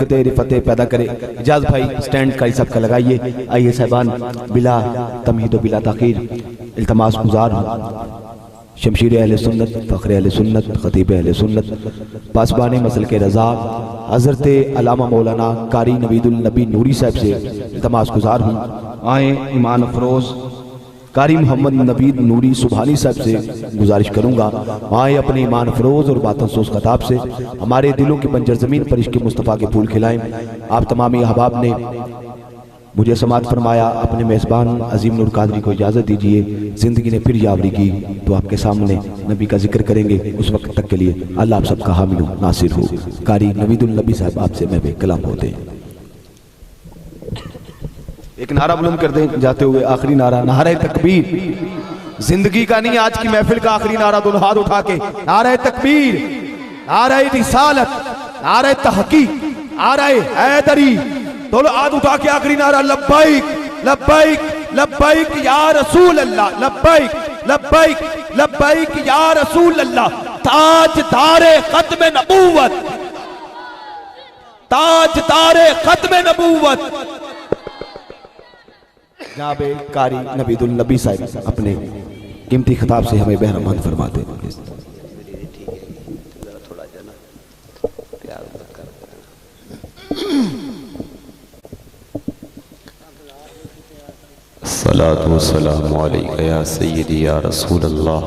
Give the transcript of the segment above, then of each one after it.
बरकत रिफतें पैदा करे। इजाज़ भाई स्टैंड कारी साहब का लगाइए। आइए साहबान, बिला तमहीद बिला ताखीर इल्तमास गुजार हूँ शमशीर अहले सुन्नत, फ़ख्र अहले सुन्नत, ख़तीब अहले सुन्नत, पासबान मसल के रज़ा हज़रत अल्लामा मौलाना कारी नवीदुल नबी नूरी साहब से इल्तमास गुजार हूँ। आए ईमान अफरोज़ कारी मोहम्मद नबी नूरी सुबहानी साहब से गुजारिश करूँगा, आए अपने ईमान अफरोज़ और बातंसोस खताब से हमारे दिलों की बंजर ज़मीन पर इश्क़ मुस्तफ़ा के फूल खिलाएँ। आप तमामी अहबाब ने मुझे समात फरमाया, अपने मेज़बान अजीम नूर कादरी को इजाज़त दीजिए। ज़िंदगी ने फिर यावरी की तो आपके सामने नबी का जिक्र करेंगे। उस वक्त तक के लिए अल्लाह आप सबका हामी हो, नासिर हो। कारी नवीदुल नबी साहब आपसे मैं कलाम होते हैं। एक नारा बुलंद कर दें जाते हुए, आखिरी नारा नारे तकबीर। जिंदगी का नहीं, आज की महफिल का आखिरी नारा। दोनों हाथ उठा के नारे तकबीर, नारे रिसालत, नारे तहकीक, नारे हैदरी। दोनों हाथ उठा के आखिरी नारा लब्बैक लब्बैक लब्बैक या रसूल अल्लाह, लब्बैक लब्बैक लब्बैक या रसूल अल्लाह। ताजदारे खत्म नबूवत, ताजदारे खत्म नबूवत जनाब कारी नबीदुल नबी साहब अपने कीमती खिताब से हमें बहरमंद फरमाते हैं। सलातु वस्सलामु अलैका या सय्यदी या रसूल अल्लाह,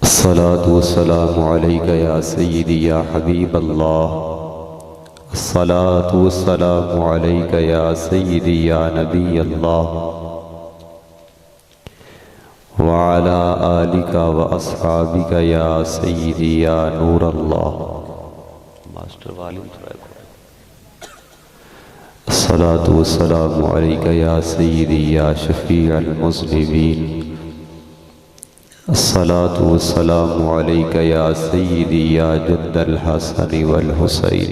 सलातु वस्सलामु अलैका या सय्यदी या हबीब अल्लाह, सलातु वस्सलामु अलैका या सय्यदी या नबी अल्लाह, व अला आलिका व अस्हाबिका या सय्यदी या नूर अल्लाह। मास्टर वालिम सलातु वस्सलामु अलैका या सय्यदी या शफीअल मुज़निबीन, सलातु वस्सलामु अलैका या सय्यदी या जद्दल हसन वल हुसैन,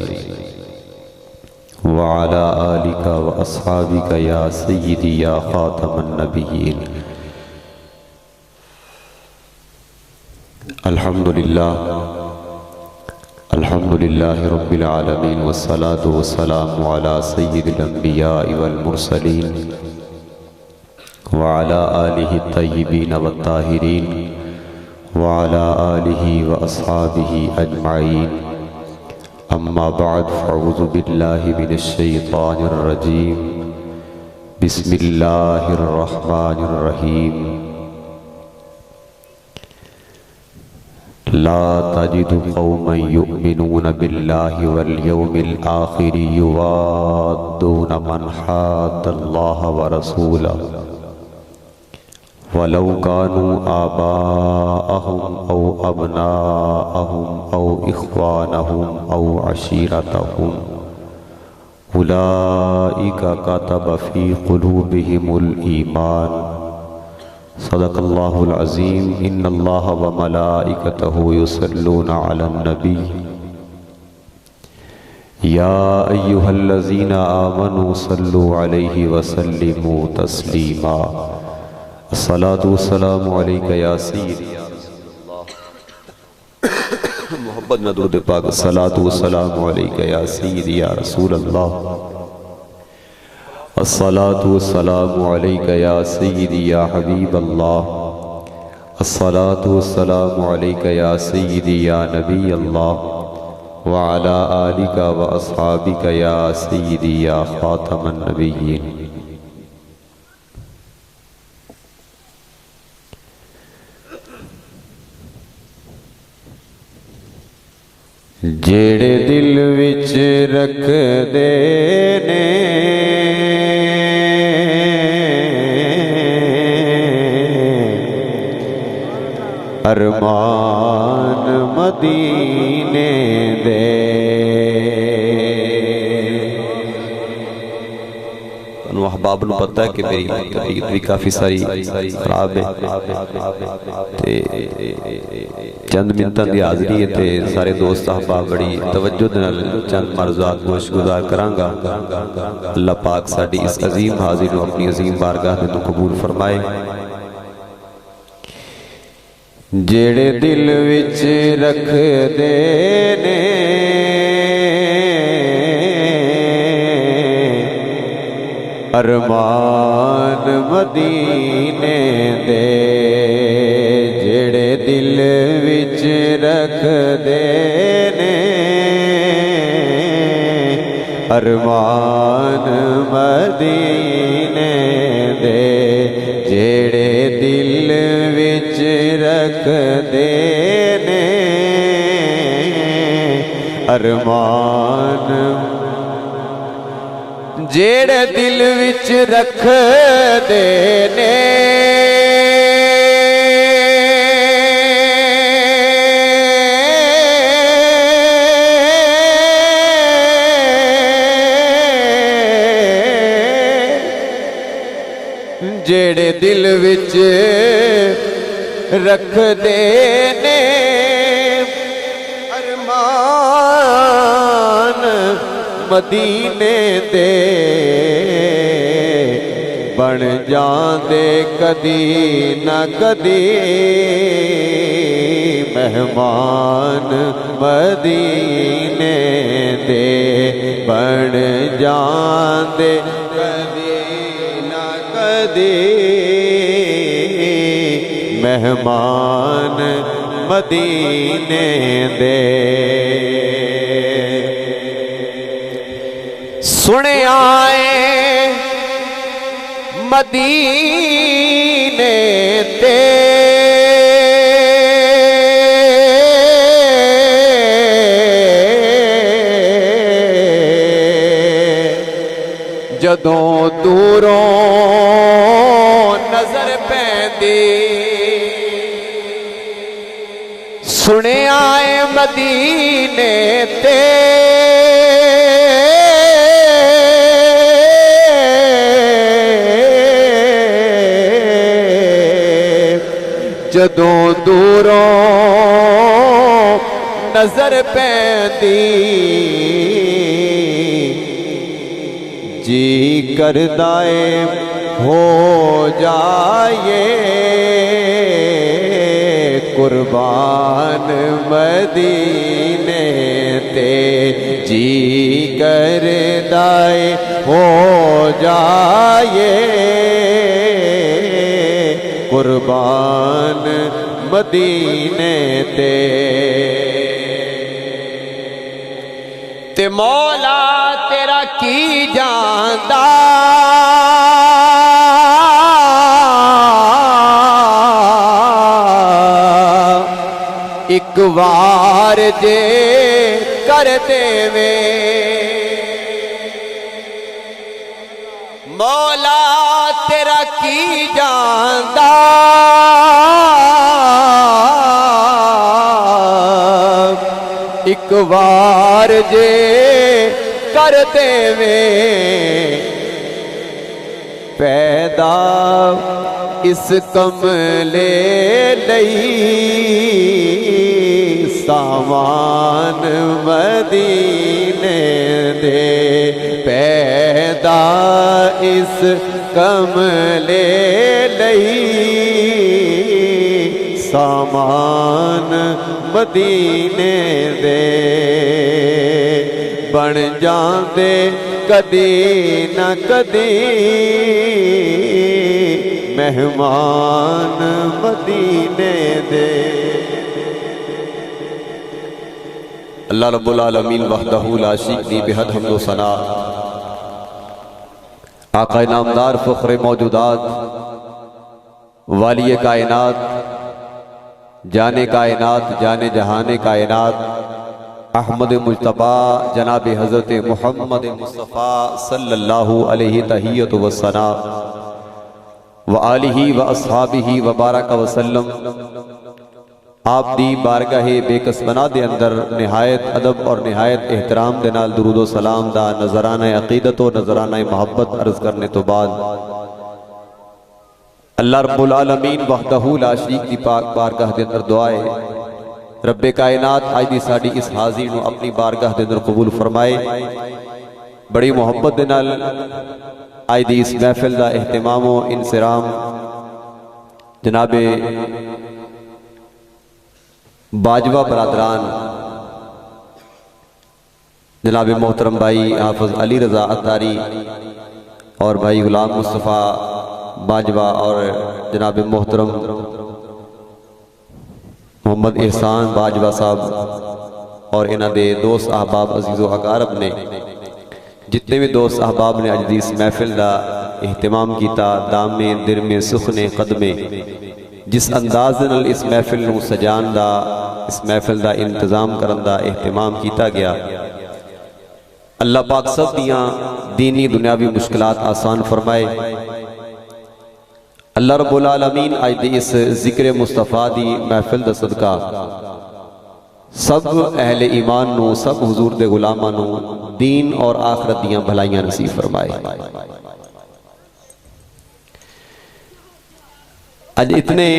व अला आलिका व अस्हाबिका या सय्यदी या खातमन नबिय्यीन। अल्हम्दुलिल्लाह अल्हम्दुलिल्लाहि रब्बिल आलमीन, वस्सलातु वस्सलामु अला सय्यिदिल अंबिया वल मुरसलीन, व अला आलिहि तय्यिबीन वत्ताहिरीन, व अला आलिहि व अस्हाबिहि अजमाइन। अम्मा बाद, फ़अऊज़ु बिल्लाहि मिनश शैतानिर रजीम। बिस्मिल्लाहिर रहमानिर रहीम। ला तजिदु कौमन युमिनून बिल्लाहि वल यौमिल आखिरि युवाद्दून मन हाद्दल्लाह व रसूलहु वलौ कानू आबाअहुम औ अबनाअहुम औ इख्वानहुम औ अशीरतहुम उलाइका कतब फी कुलूबिहिमुल ईमान। सदक़ल्लाहुल अज़ीम। इन्नल्लाह व मलाइकतहु युसल्लूना अलन नबी या अय्युहल्लज़ीना आमनू सल्लु अलैहि व सल्लिमू तस्लीमा। अस्सलातु वस्सलामु अलैका या सय्यदी या रसूलल्लाह, मोहब्बत में दुरूद पाक। अस्सलातु वस्सलामु अलैका या सय्यदी या रसूलल्लाह, अस्सलातु वस्सलामु अलैका या सय्यदी या हबीब अल्लाह, अस्सलातु वस्सलामु अलैका या सय्यदी या नबी अल्लाह, व अला आलिका व अस्हाबिका या सय्यदी या खातमन नबिय्यीन। जेड़े दिल विच रख दे ने अरमान मदीने दे। अहबाब नूं पता है कि मेरी तबीयत भी काफ़ी सारी खराब है ते चंद मिनटां दी हाज़री है ते सारे दोस्त अहबाब बड़ी तवज्जो दे नाल चंद मर्ज़ात गोश गुजार करांगा। अल्लाह पाक साडी इस अजीम हाज़री नूं अपनी अजीम बारगाह दे विच कबूल फरमाए। जेड़े दिल विच रख दे ने अरमान मदीने दे जेड़े दिल विच रख देने, अरमान मदीने दे जेड़े दिल विच रख देने, अरमान जेड़े दिल विच रख देने, जेड़े दिल विच रख देने, अरमान मदीने दे बन जांदे कदी न कदी, मेहमान मदीने दे बन जांदे कदी न कदी, मेहमान मदीने दे। सुने आए मदीने ते जदों दूरों नजर पैंदी, सुने आए मदीने ते जदों दूरों नजर पैंदी, जी करदाए हो जाए कुर्बान मदीने ते, जी करदाए हो जाए कुर्बान मदीने ते मौला तेरा की जानदा, एक वार जे कर देवे, मौला तेरा की जानदा, एक वार जे कर देवे, पैदा इस कमले लई सामान मदीने दे, पैदा इस कमले लई सामान मदीने दे, बन जांदे कदी न कदी मेहमान मदीने दे। अल्लाह रब्बुल आलमीन वहदहू ला शरीक ली बेहद हम्द व सना, आका नामदार फ़ख्र मौजूदात वालिय कायनात, जाने कायनात जाने जहाने कायनात, अहमद मुज्तबा जनाब हज़रत मुहम्मद मुस्तफ़ा सल्लल्लाहु अलैहि तहियत व सना व आलिही व अस्हाबिही व बारक वसल्लम, आप दी बारगाहे बेकस बना दे अंदर निहायत अदब और निहायत एहतराम दे नाल दुरूद व सलाम दा नजराना अकीदत व नजराना मोहब्बत अर्ज करने तो बाद अल्लाह रब्बुल आलमीन वहदहू ला शरीक दी पाक बारगाह दे अंदर दुआ है, रब्बे कायनात आज दी साडी इस हाज़री नूं अपनी बारगाह दे अंदर कबूल फरमाए। बड़ी मोहब्बत दे नाल आज दी इस महफिल दा एहतमाम व इंसराम जनाबे बाजवा बरादरान जनाब मोहतरम भाई हाफिज अली रजा अतारी और भाई गुलाम मुस्तफ़ा बाजवा और जनाब मोहतरम मोहम्मद एहसान बाजवा साहब और इन्हां दे दोस्त अहबाब अजीज़ो अकारब ने जितने भी दोस्त अहबाब ने अज दी इस महफिल का एहतमाम किया, दामे दिरमे सुखने कदमे जिस अंदाज नाल इस महफिल नूं सजान दा, इस महफिल का इंतजाम करन दा एहतमाम किया गया। अल्लाह पाक सब दियां दीनी दुनियावी मुश्किलात आसान फरमाए। अल्लाह रब्बुल आलमीन अज दी इस जिक्र मुस्तफ़ा दी महफिल दा सदका सब अहले ईमान नू, सब हुजूर दे गुलामां नू दीन और आखरत दियां भलाइयां नसीब फरमाए। अज इतने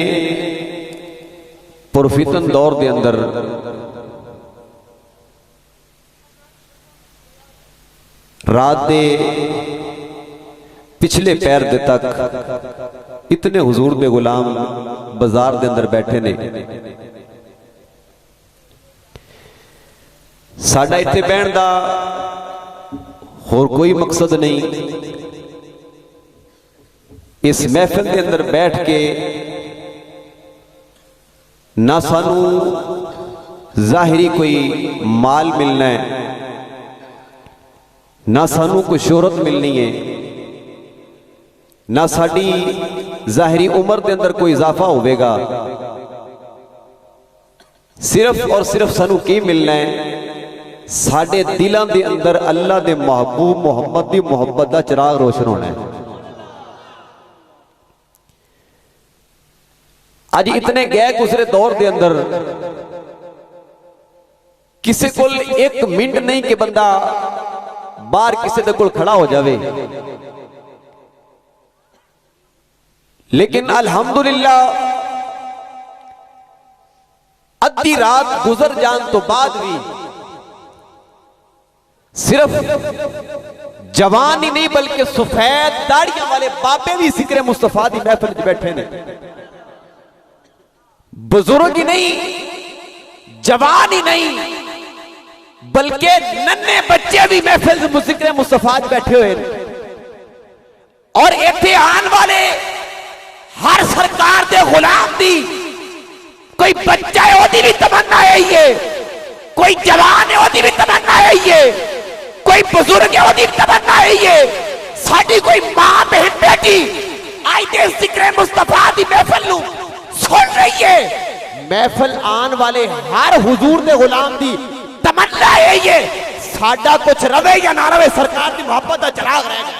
पुरफितन दौर के अंदर रात दे पिछले पैर दे तक इतने हुजूर दे गुलाम बाजार दे अंदर बैठे ने। साडा इत्थे बहन दा होर कोई मकसद नहीं, इस महफिल के अंदर बैठ के ना सानू जाहिरी कोई माल मिलना है, ना सानू कोई शोहरत मिलनी है, ना साडी जाहिरी उम्र के अंदर कोई इजाफा होगा। सिर्फ और सिर्फ सानू की मिलना है, साडे दिलों के अंदर अल्लाह दे महबूब मुहम्मद की मुहब्बत का चिराग रोशन होना है। आज इतने गए गुजरे दौर के अंदर किसी को एक मिनट नहीं कि बंदा बाहर किसी दे कोल खड़ा हो जावे, लेकिन अल्हम्दुलिल्लाह अद्धी रात गुजर जान तो बाद भी सिर्फ जवान ही नहीं बल्कि सफेद दाढ़ियों वाले बाबे भी जिक्र मुस्तफा दी महफिल में बैठे ने। बुजुर्ग ही नहीं, जवान ही नहीं, बल्कि नन्हे बच्चे भी महफिल में जिक्र मुस्तफा बैठे हुए हैं। और इत्थे आने वाले हर सरकार दे गुलाम दी कोई बच्चा है ओदी भी तमन्ना है, ये कोई जवान है ओदी भी तमन्ना है, ये कोई बुजुर्ग है ओदी तमन्ना है, ये साडी कोई मां बहन बेटी आज दे जिक्र मुस्तफा दी महफिल नूं सुन रही है। महफिल आने वाले हर हुजूर दे गुलाम दी तमन्ना है, ये साडा कुछ रवे या ना रवे सरकार की मोहब्बत का चिराग रहेगा।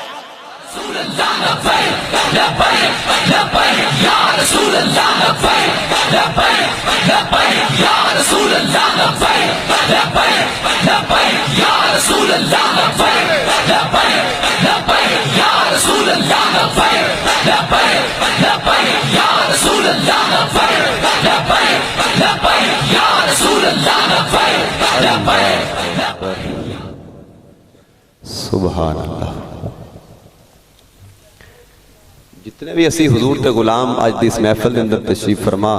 सुभान अल्लाह। जितने भी असी हुजूर ते गुलाम आज दी इस महफिल के अंदर तशरीफ फरमा,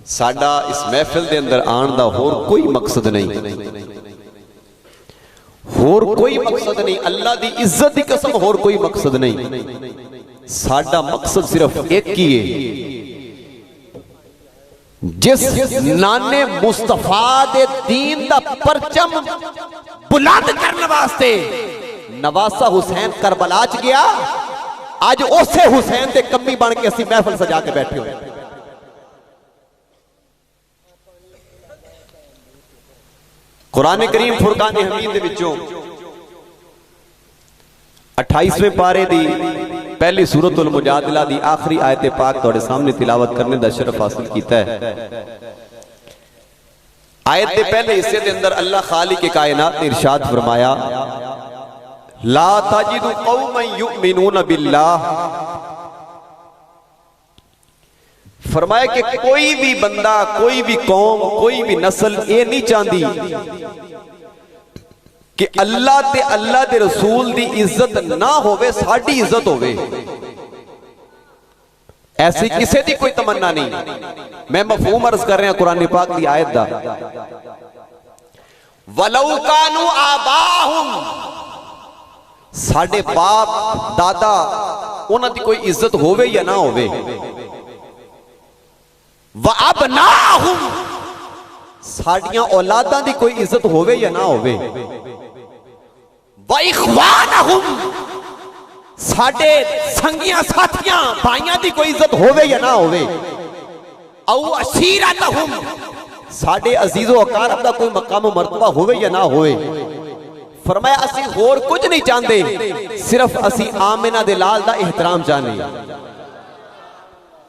साडा इस महफिल के अंदर आने का होर कोई मकसद नहीं, होर कोई मकसद नहीं, अल्लाह की इज्जत की कसम होर कोई मकसद नहीं। साडा मकसद सिर्फ एक ही है, जिस नाने मुस्तफा दे दीन दा परचम बुलंद करने वास्ते नवासा हुसैन करबला च गया, आज उसे हुसैन दे कमी बन के असी महफिल सजा के बैठे हुए। कुरान करीम फुरकान हमीद दे विचों 28वें पारे दी पहली सूरतुल मुजादिला दी आखिरी आयत पाक तुहाडे सामने तिलावत करने दा शरफ हासिल कीता है। आयत के पहले हिस्से के अंदर अल्लाह खालिक कायनात ने इरशाद फरमाया, ला तजिदु कौमन युमिनून बिल्लाह, फरमाया कि कोई भी बंदा, कोई भी कौम, कोई भी नस्ल ये नहीं चाहती कि अल्लाह ते अल्लाह दे रसूल दी इज्जत ना होवे, साडी इज्जत होवे। ऐसी किसी दी कोई तमन्ना नहीं। मैं मफहूम अर्ज कर रहा कुरान पाक की आयत दा, वलौ कानू आबाहुम, साडे बाप दादा उन्हां दी कोई इज्जत होवे या ना होवे, व अबनाहुम साडियां औलादां दी कोई इज्जत होवे या ना होवे, व इखवानहुम साडे संगियां साथियां भाइयां दी कोई इज्जत होवे या ना होवे, औ अशीरतहुम साडे अजीजो अकारब दा कोई मकाम मर्तबा होवे या ना होवे। फरमाया असी होर कुछ नहीं चाहते, सिर्फ असी आमिना दे लाल दा एहतराम चाहने,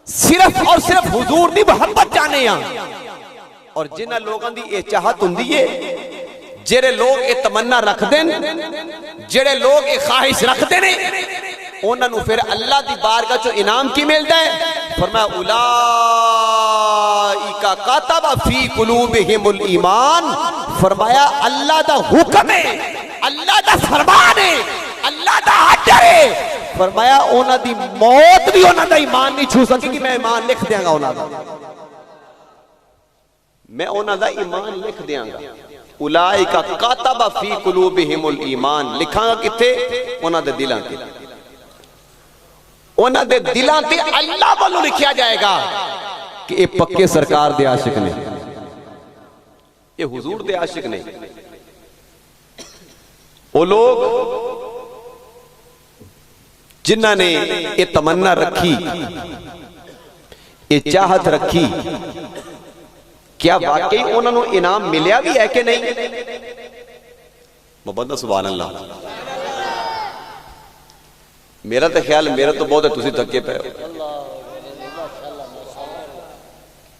सिर्फ और सिर्फ हुजूर दी मोहब्बत चाहने। और जिन्हां लोगों दी ये चाहत हुंदी है, जेड़े लोग ये तमन्ना रखते हैं, जेड़े लोग ये ख्वाहिश रखते हैं, उन्हां नूं फिर अल्लाह दी बारगाह चो इनाम की मिलता है। फरमाया उलाइका कातबा फी कुलूबिहिमुल ईमान, फरमाया अल्लाह दा हुक्म है, अल्लाह दा फरमान है, अल्लाह दा आर्डर है। फरमाया उन्हां दी मौत भी उन्हां दा ईमान नहीं छू सकेगी, मैं ईमान लिख देंगा उन्हां दा, मैं उन्हां दा ईमान लिख देंगा। उलाइका कातबा फी कुलूबिहिमुल ईमान लिखांगा किथे? उन्हां दे दिलां ते, उन्हां दे दिलां ते अल्लाह वालों लिखिया जाएगा कि ये पक्के सरकार दे आशिक ने, ये हुजूर दे आशिक ने। वो लोग जिन्हां ने ये तमन्ना रखी, ये चाहत रखी, क्या वाकई उन्होंने इनाम मिलिया भी है कि नहीं? बंदा सुभान अल्लाह। मेरा तो ख्याल, मेरा तो बहुत है, तुसी थके पे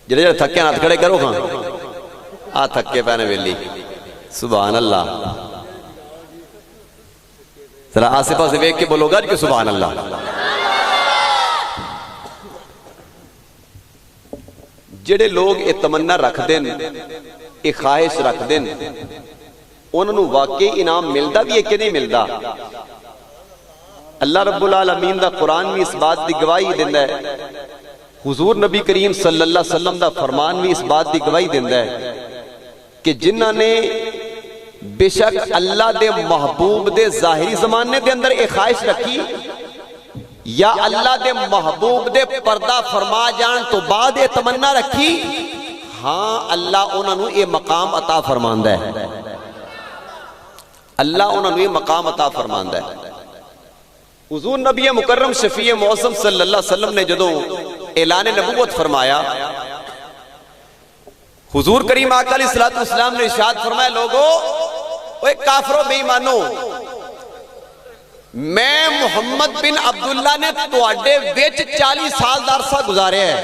जेड़े जेड़े थके हाथ खड़े करो। हाँ आ थके पे ने वेली, सुभान अल्लाह। जरा आसे पास वेख के बोलोगा कि सुभान अल्लाह। जेड़े लोग ये तमन्ना रखते हैं, ये ख्वाहिश रखते हैं, उन्होंने वाकई इनाम मिलता भी है कि नहीं मिलता? अल्लाह रब्बुल आलमीन दा कुरान भी इस बात की गवाही दिंदा है, हुजूर नबी करीम सल्लल्लाहु अलैहि वसल्लम दा फरमान भी इस बात की गवाही दिंदा है कि जिन्हां ने बेशक अल्लाह दे महबूब दे जाहिरी जमाने दे अंदर एक ख्वाहिश रखी, या अल्लाह दे महबूब दे पर्दा फरमा जान तो बाद ये तमन्ना रखी, हाँ अल्लाह उन्होंने ये मकाम अता फरमांदा है, अल्लाह उन्होंने ये मकाम अता फरमांदा है। हुजूर नबी मुकर्रम शफीए मौसम सल्लल्लाहु अलैहि वसल्लम ने जदों ऐलान नबूवत फरमाया, हुजूर करीम आका अलैहिस्सलातु वस्सलाम ने इरशाद फरमाया, लोगों ओए काफिरों बेईमानो, मैं मुहम्मद बिन अब्दुल्ला ने तुहाडे विच 40 साल दा अरसा गुजारिया है,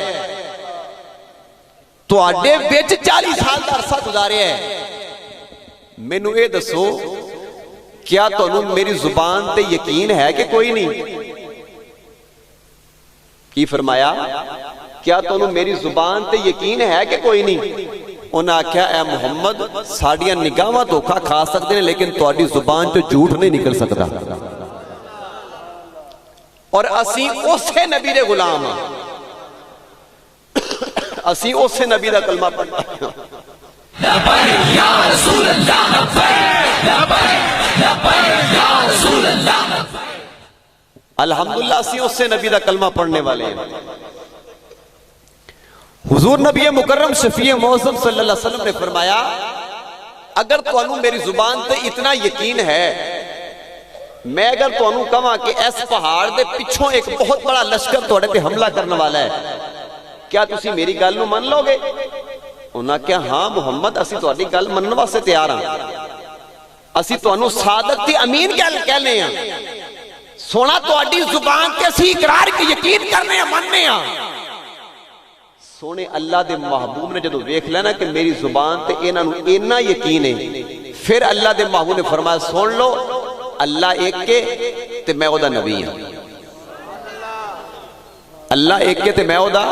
तुहाडे विच 40 साल दा अरसा गुजारिया है। मैनू ये दसो, क्या तुहानू मेरी जुबान ते यकीन है कि कोई नहीं? की फरमाया, क्या तुहानू मेरी जुबान ते यकीन है कि कोई नहीं? उन्हें आख्या, ऐ मुहम्मद साडियां निगाहां धोखा खा सकते हैं, लेकिन तुहाडी जुबान चो झूठ नहीं निकल सकता। और असी उसे नबी दे गुलाम हां, असी उसे नबी दा कलमा पढ़ना। अल्हम्दुलिल्लाह असी उसे नबी दा कलमा पढ़ने वाले हैं। हुजूर नबी मुकर्रम शफीए मौसम सल्लल्लाहु अलैहि वसल्लम ने फरमाया, अगर तुहानू मेरी जुबान ते इतना यकीन है, मैं अगर तुहानू कहां कि इस पहाड़ दे पिछों एक बहुत बड़ा लश्कर तुहाडे ते हमला करने वाला है, क्या तुसी मेरी गल नू मान लोगे? उन्हें क्या, हाँ मुहम्मद असी तुहाडी गल मनने वास्ते तैयार हां, असी तुहानू सादक ते अमीन कहने हां, सोना तुहाडी जुबान ते असी इकरार के यकीन करने हां, मनने हां। सोने अल्लाह दे महबूब ने जदों वेख लेना कि मेरी जुबान ते इन्हां नू इन्ना यकीन है, फिर अल्लाह दे महबूब ने फरमाया, सुन लो अल्लाह एक के ते मैं ओदा नबी हां, अल्लाह एक के ते मैं ओदा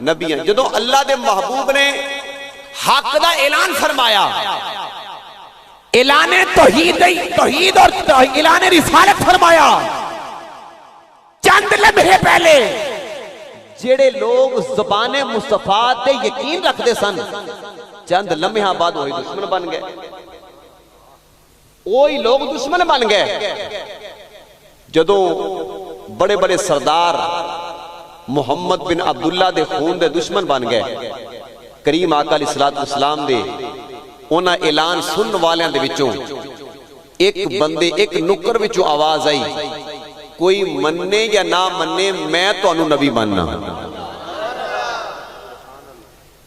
नबी हां। जदों अल्लाह दे महबूब ने हक दा ऐलान फरमाया, ऐलाने तौहीद और ऐलाने रिसालत फरमाया, चंद लम्हे पहले जेड़े लोग ज़बाने मुस्तफा ते यकीन रखते सन, चंद लम्हे बाद वही दुश्मन बन गए। वही लोग दुश्मन बन गए जदों बड़े बड़े सरदार मुहम्मद बिन अब्दुल्ला दे खून दे दुश्मन बन गए। करीम आका अलैहिस्सलाम दे उन्हां ऐलान सुनने वालियां दे विचों एक बंदे एक नुक्कर विचों आवाज आई, कोई मन्ने या ना मन्ने मैं तुहानू नबी मानना,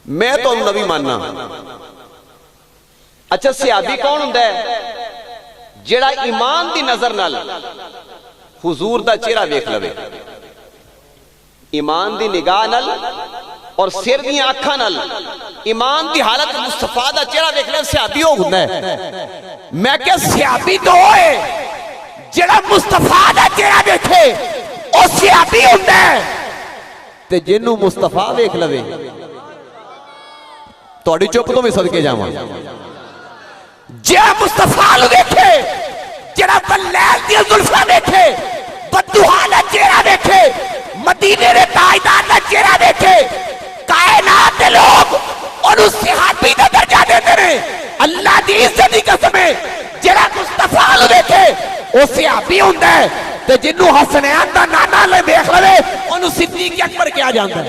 मैं तुहानू नबी मानना। अच्छा सहाबी कौन हुंदा है? जेड़ा ईमान दी नजर नाल हुजूर दा चेहरा वेख लवे, ईमान दी निगाह नाल और सिर दी आंखां नाल ईमान दी हालत मुस्तफा दा चेहरा वेख ले, सहाबी हो हुंदा है। मैं क्या सहाबी तो होए जेड़ा मुस्तफा दा चेहरा वेखे ओ सहाबी हुंदा है। ते जिन्नू मुस्तफा वेख लवे तुहाडी चुप तो भी सदके जावां, जे मुस्तफा नु देखे, जेड़ा बल्लैल दी जुल्फां देखे, बद्दुहा दा चेहरा देखे, मदीने दे ताजदार दा चेहरा देखे, कायनात दे लोग ओनु सहाबी दा दर्जा देते ने। अल्लाह दी इज्जत दी कसम है, जेड़ा मुस्तफा नु देखे ओ सहाबी हुंदा है, ते जिन्नू हसनैन दा नाना ले देख लवे ओनु सिद्दीक अकबर कहा जांदा है।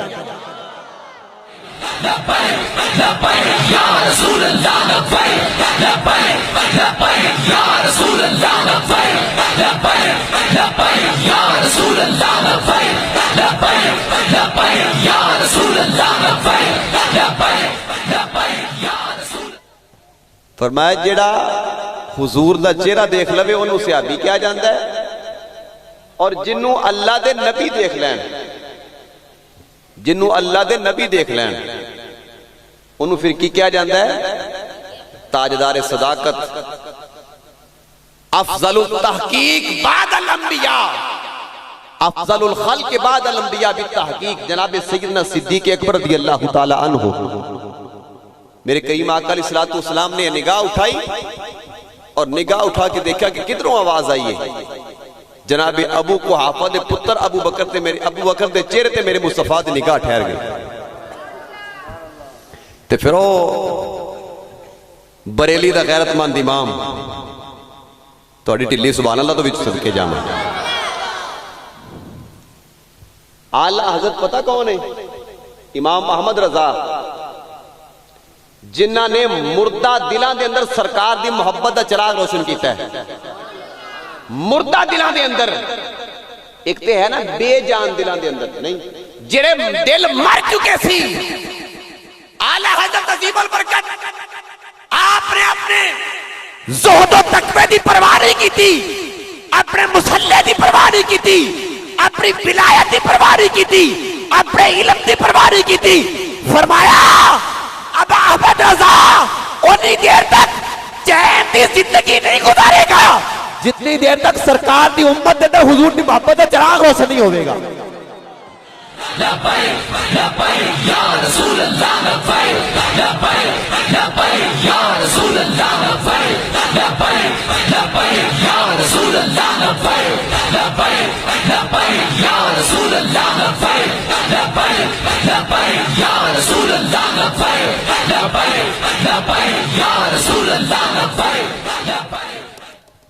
फरमाया जेड़ा हुजूर दा चेहरा देख लवे ओनू सहाबी कहा जांदा है, और जिन्नू अल्लाह दे नबी देख लैन, जिन्नू अल्लाह दे नबी देख लैन ओनू फिर की कहा जाता है? ताजदार सदाकत, अफजलुल तहकीक बादल अंबिया, अफजलुल खल्क के बादल अंबिया भी तहकीक जनाब सैयदना सिद्दीक अकबर रज़ियल्लाहु ताला अन्हु। मेरे करीम आका अलैहिस्सलाम ने निगाह उठाई और निगाह उठा के देखा कि किधरों आवाज आई है। जनाब अबू कुहाफा दे पुत्र अबू बकर ते मेरे अबू बकर दे चेहरे ते मेरे मुस्तफा दी निगाह ठहर गई। ते फिर बरेली दा गैरतमंद इमाम तुहाडी ढिल्ली सुभान अल्लाह तो विच सदके जावां। आला हजरत पता कौन है? इमाम अहमद रजा, जिन्हां ने मुर्दा दिलां दे अंदर सरकार दी मोहब्बत दा चिराग रोशन कीता है। मुर्दा दिलां दे अंदर एक ते है ना बेजान दिलां दे अंदर नहीं, जेड़े दिल मर चुके सी। आला हज़रत अजीमुल बरकत आपने अपने ज़ुहद और तकवे दी परवाह नहीं की थी, अपने मुसल्ले दी परवाह नहीं की थी, अपनी विलायत दी परवाह नहीं की थी, अपने इल्म दी परवाह नहीं की थी। फरमाया अब अहमद रजा उतनी देर तक चैन दी जिंदगी नहीं गुजारेगा जितनी देर तक सरकार दी उम्मत दे हुजूर दी मोहब्बत दा चिराग रोशन नहीं होवेगा।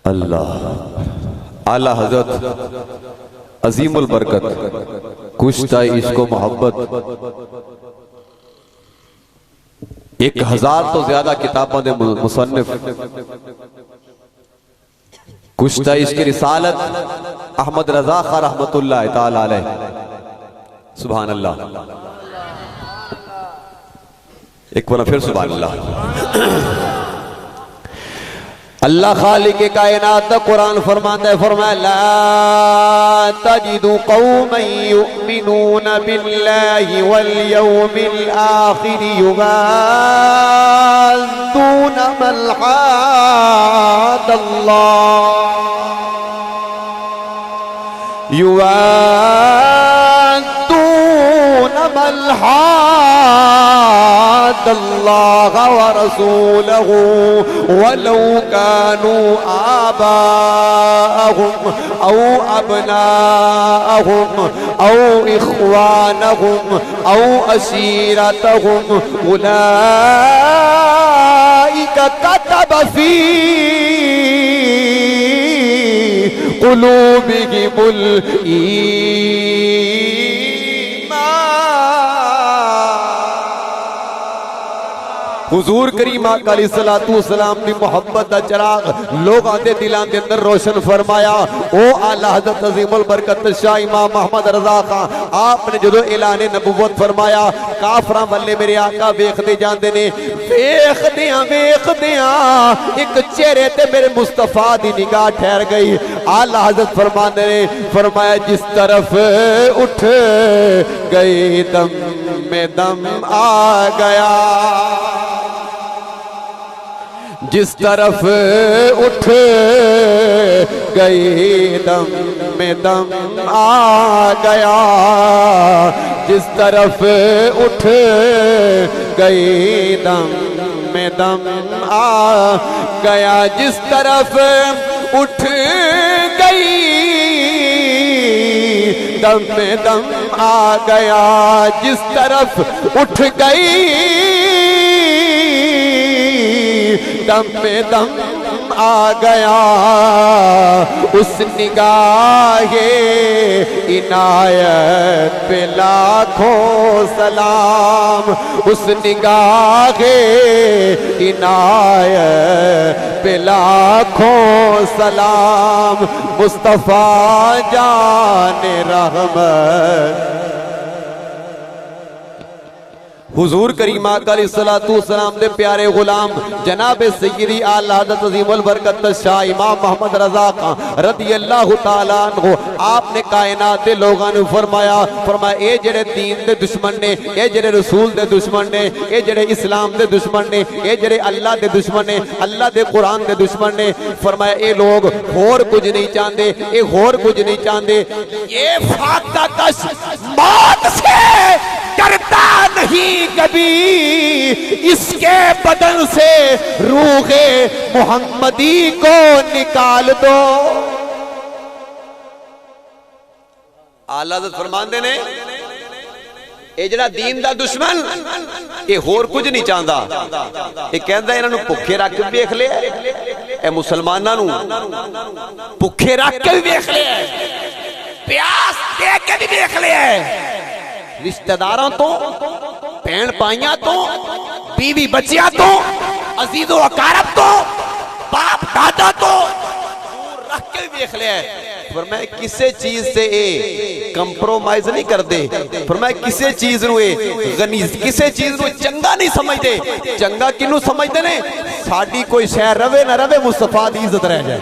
अल्लाह आला हजरत अजीमुल बरकत कुश्ता इश्क मोहब्बत 1000 तो ज्यादा किताबों के मुसन्निफ, कुश्ता इश्क रिसालत अहमद रजा खां रहमतुल्लाह ताला अलैह। सुभान अल्लाह, एक बार फिर सुभान अल्लाह। अल्लाह खालिक कायनात दा कुरान फरमाता है, फरमाया ला तजिदु कौमन युमिनून बिल्लाहि वल यौमिल आखिर युवाद्दून मन हादल्लाह व रसूलहु वलौ कानू आबाअहुम औ अबनाअहुम औ इख्वानहुम औ अशीरतहुम उलाइका कतब फी कुलूबिहिमुल हुजूर करीम आका अलैहिस्सलातु वस्सलाम दी मोहब्बत दा चिराग लोगां दे दिलां दे अंदर रोशन फरमाया। ओ आला हज़रत अज़ीमुल बरकत शाह इमाम मोहम्मद रज़ा खान आपने जदों ऐलान नबुव्वत फरमाया काफरां वल्ले मेरे आका वेखदे जांदे ने, वेखदियां एक चेहरे ते मेरे मुस्तफा दी निगाह ठहर गई। आला हज़रत फरमाते ने फरमाया जिस तरफ उठ गई दम में दम आ गया, जिस तरफ उठ गई दम में दम आ गया, जिस तरफ उठ गई दम में दम आ गया, जिस तरफ उठ गई दम में दम आ गया, जिस तरफ उठ गई दम में दम आ गया, उस निगाहे इनायत पे लाखों सलाम, उस निगाहे इनायत पे लाखों सलाम, मुस्तफा जाने रहमत हुजूर करीम आका अलैहिस्सलातु वस्सलाम दे प्यारे गुलाम जनाब सय्यदी आला हज़रत अज़ीमुल बरकत शाह इमाम मोहम्मद रज़ा खान रज़ियल्लाहु ताला अन्हु आपने कायनात दे लोगां नूं फरमाया ए जेड़े दीन दे दुश्मन ने, ए जेड़े रसूल दे दुश्मन ने, ए जेड़े इस्लाम दे दुश्मन ने, ए जेड़े अल्लाह दे दुश्मन ने, अल्लाह दे कुरान दे दुश्मन ने, फरमाया ए लोग होर कुछ नहीं चाहते, ए होर कुछ नहीं चाहते, ये फातकश मौत से करता नहीं कभी, इसके बदन से रूहे मोहम्मदी को निकाल दो। आला हज़रत फरमांदे ने ये जड़ा दीन दा दुश्मन ये होर कुछ नहीं चाहता, ये कहंदा इन्हां नूं भुखे रख के वेख लिया, ए मुसलमानां नूं भुखे रख के भी वेख लिया, प्यास दे के भी वेख लिया, रिश्तेदारों तो, भैन भाइयों तो, बीवी बच्चियां तो, अजीजो अकारब तो, बाप दादा तो रख के भी देख लिया। फरमाया किसी चीज से कंप्रोमाइज नहीं करते, फरमाया किसी चीज नूं गनी किसी चीज नूं चंगा नहीं समझते, चंगा किनू समझते ने साडी कोई शय रवे ना रवे मुस्तफा दी इज्जत रह जाए।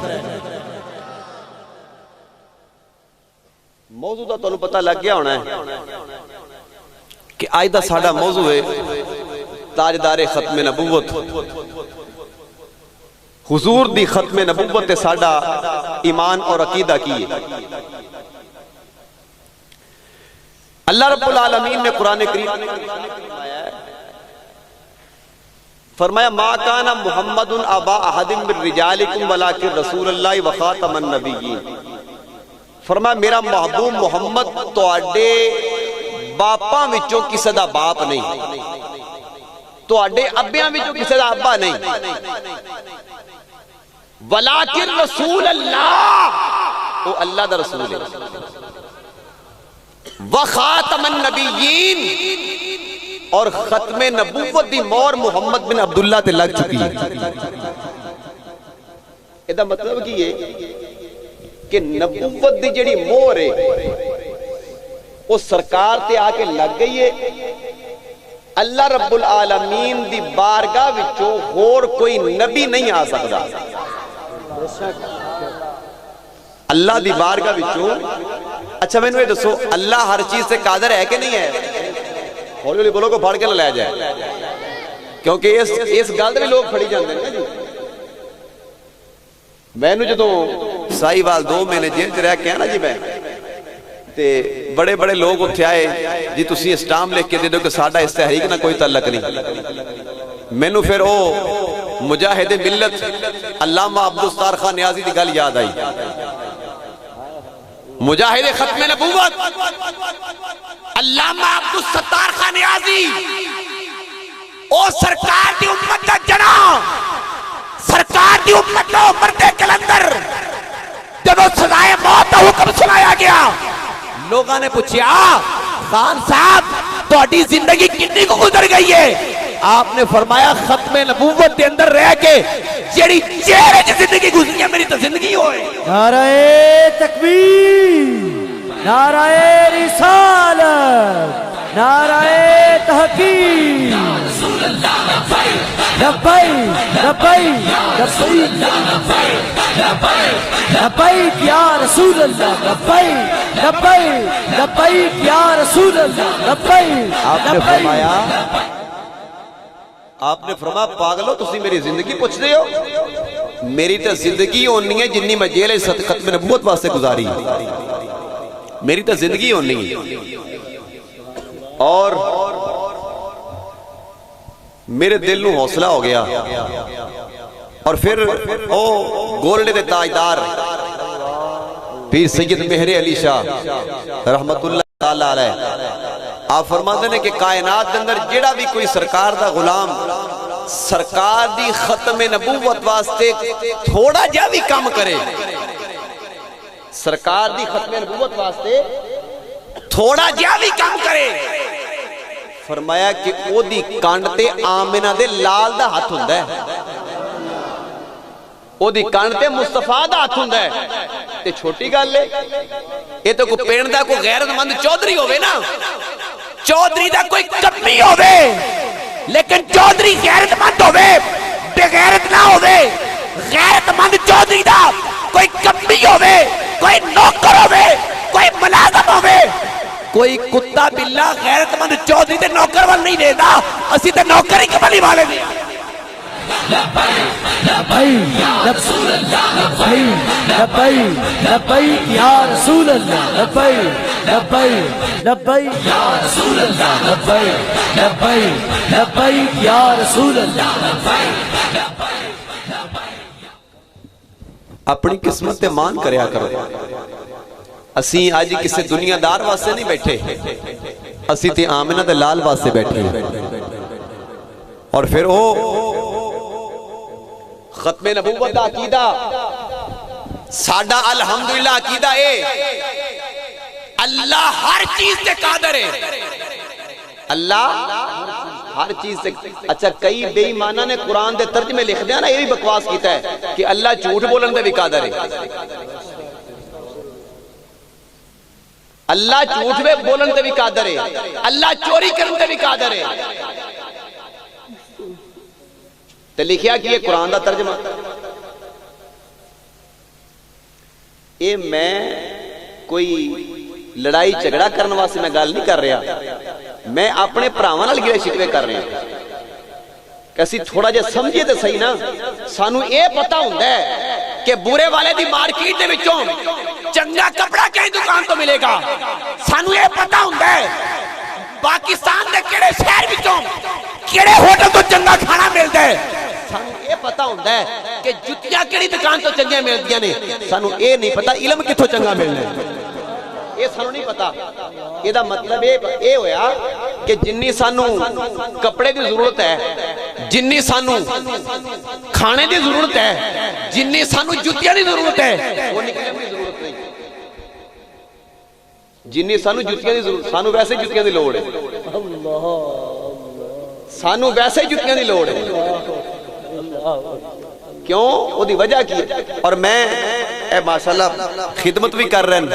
मौजू दा तुहानू पता लग गया होना है कि आज दा साडा मौजू है ताजदारे खत्मे नबुव्वत, हुजूर दी खत्मे नबुव्वत ते साडा ईमान और अकीदा की है। अल्लाह रब्बुल आलमीन ने कुरान करीम में फरमाया मा काना मुहम्मदुन अबा अहदिम मिन रिजालिकुम वलाकिन रसूलुल्लाह व खातमन नबिय्यीन। फरमाया मेरा महबूब मुहम्मद तुहाडे बापां विचों किसी दा बाप नहीं, तुहाडे अब्बियां विचों किसी दा अब्बा नहीं, वलाकिन रसूल अल्लाह वो अल्लाह दा रसूल है, व खातमन नबिय्यीन और खत्मे नबुव्वत दी मोहर मुहम्मद बिन अब्दुल्ला ते लग चुकी है। इहदा मतलब की है कि नबुव्वत दी जिहड़ी मोहर है वो सरकार ते आके लग गई है। अल्लाह रब्बुल आलमीन दी बारगाह विचों होर कोई नबी नहीं आ सकता। अल्लाह दी बारगाह विचों, अच्छा मैनू ये दसो अल्लाह हर चीज से कादर है कि नहीं है? हौली हौली बोलो को फड़ के ना लै जाए, क्योंकि इस गल भी लोग फड़ी जाते हैं जी। मैनू जो साहिवाल 2 महीने जेल च रह के आना जी, मैं ते बड़े बड़े लोग उत्थे आए जी तुसीं स्टाम लिख के दे दो कि साडा इस तहरीक ना कोई तल्लक नहीं। मैनू फिर ओ मुजाहिद मिल्लत अल्लामा अब्दुल सत्तार खान नियाजी की गल याद आई। मुजाहिद खत्मे नबुव्वत अल्लामा अब्दुल सत्तार खान नियाजी ओ सरकार दी उम्मत दा जना, सरकार दी उम्मत दा मर्दे कलंदर जब सजाए मौत का हुक्म सुनाया गया, लोगों ने पूछा खान साहब थोड़ी जिंदगी कितनी को गुजर गई है? आपने फरमाया खत्मे नबूवत के अंदर रह के जेड़ी चेहरे की जिंदगी गुजरी है मेरी तो जिंदगी होए। नाराए तकबीर, नाराए रिसालत, नाराए तहकीम। लब्बैक लब्बैक लब्बैक या रसूल अल्लाह, लब्बैक लब्बैक लब्बैक या रसूल अल्लाह, लब्बैक। आपने फरमाया पागलो तुसी मेरी जिंदगी पूछते हो? मेरी तो जिंदगी होनी है जिन्नी मैं जेल खत्म नबूवत वास्ते गुजारी, मेरी तो जिंदगी होनी है। और मेरे दिल नूं हौसला हो गया। और फिर ओ गोल्डे दे ताजदार पीर सैयद मेहरे अली शाह रहमतुल्लाह ताला अलैह आप फरमाते ने कि कायनात के अंदर जेड़ा भी कोई सरकार दा गुलाम सरकार दी खत्म नबूवत वास्ते थोड़ा जा भी काम करे, सरकार दी खत्म नबूवत वास्ते थोड़ा जा भी काम करे, फरमाया कि ओदी कंड ते आमिना दे लाल दा हाथ हुंदा है, ओदी कंड ते मुस्तफा दा हाथ हुंदा है। ते छोटी गल है ये तो कोई पिंड दा कोई गैरतमंद चौधरी होवे ना, चौधरी दा कोई कमी होवे लेकिन चौधरी गैरतमंद होवे, बेगैरत ना होवे। गैरतमंद चौधरी दा कोई कमी होवे, कोई नौकर होवे, कोई मुलाजम होवे, कोई कुत्ता बिल्ला गैरतमंद चौधरी ते नौकर वाल नहीं देता, असि ते नौकर ही कमली वाले ने। लब्बैक लब्बैक या रसूल अल्लाह, लब्बैक लब्बैक लब्बैक या रसूल अल्लाह, लब्बैक लब्बैक लब्बैक या रसूल अल्लाह। अपनी किस्मत ते मान करया करो। असी आज किसी दुनियादार वास्ते नहीं बैठे, असी ते आमिना दे लाल वास्ते बैठे। और फिर वो खत्मे नबूवत दा अकीदा साडा अल्हम्दुलिल्लाह अकीदा है अल्लाह हर चीज से कादर है, अल्लाह हर चीज से। अच्छा कई बेईमाना ने कुरान दे तर्जमे लिख दिया ना, ये भी बकवास कीता है कि अल्लाह झूठ बोलन दे भी कादर है, अल्लाह झूठ में बोलन दे भी कादर है, अल्लाह चोरी करन दे भी कादर है। तो लिखिया कि ये कुरान दा तर्जमा, ये मैं कोई लड़ाई झगड़ा करने वास्ते मैं गल नहीं कर रहा, मैं अपने भरावां नाल गिले शिकवे कर रहा कि असीं थोड़ा जिहा समझिए तो सही ना। सानू ये पता हुंदा है कि बुरे वाले दी मार्केट दे विचों चंगा कपड़ा किस दुकान तो मिलेगा, सानू ये पता हुंदा है पाकिस्तान दे किहड़े शहर विचों किहड़े होटल तो चंगा खाना मिलदा है, सानू ये पता हुंदा है कि जुत्तियां किहड़ी दुकान तो चंगियां मिलदियां ने, सानू ये नहीं पता इल्म कित्थों चंगा मिलना है, ये सानू नहीं पता। ਇਹਦਾ मतलब ये होया कि जिन्नी सानू कपड़े की जरूरत है, जिन्नी सानू खाने की जरूरत है, जिन्नी सानू जुत्तियां की जरूरत है, वो निकलने की जरूरत नहीं। जिन्नी सानू जुत्तियां की जरूरत, सानू वैसे जुत्तियां की लोड़ है, सानू वैसे जुत्तियां की लोड़ है। क्यों? ओदी वजह की है। और मैं माशाल्लाह खिदमत भी कर रहे हैं,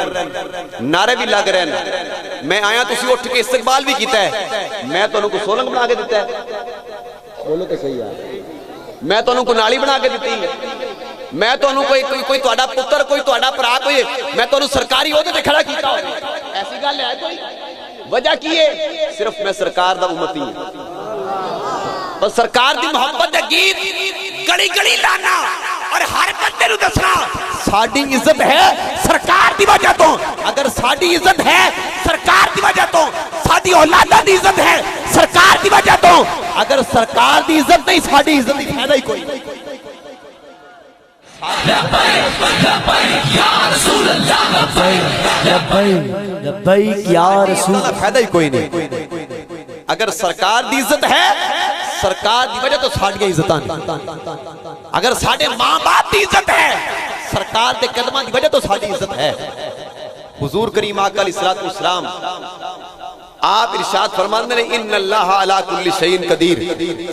नारे भी लग रहे हैं, मैं आया तुसी उठ के इस्तकबाल भी किया है, मैं तुहानू को सोलंग बना के दिता है, बोलो तो सही है, मैं तुहानू को नाली बना के दी, मैं तुहानू कोई तुहाडा पुत्र कोई तुहाडा भरा कोई मैं तुहानू सरकारी ओहदे ते खड़ा कीता होवे, ऐसी गल है कोई? वजह की है? सिर्फ मैं सरकार दा उम्मती हूं, बस सरकार दी मोहब्बत दे गीत गली गली लाना और हर बंदे नू दसना साडी इज्जत है सरकार दी वजह तो। अगर साडी इज्जत है सरकार दी वजह तो, साडी औलादा दी इज्जत है सरकार दी वजह तो, अगर सरकार दी इज्जत नहीं साडी इज्जत दी फायदा ही कोई नहीं। लब्बैक या रसूल, फायदा ही कोई नहीं। अगर सरकार दी इज्जत है सरकार दी वजह तो साडियां इज्जतां ने, अगर साडे मां बाप दी इज्जत है सरकार के कदमां दी वजह तो साडी इज्जत है। हुजूर करीम आका अलैहिस्सलाम आप इरशाद फरमाते हैं इन्नल्लाह अला कुल्ली शैइन कदीर,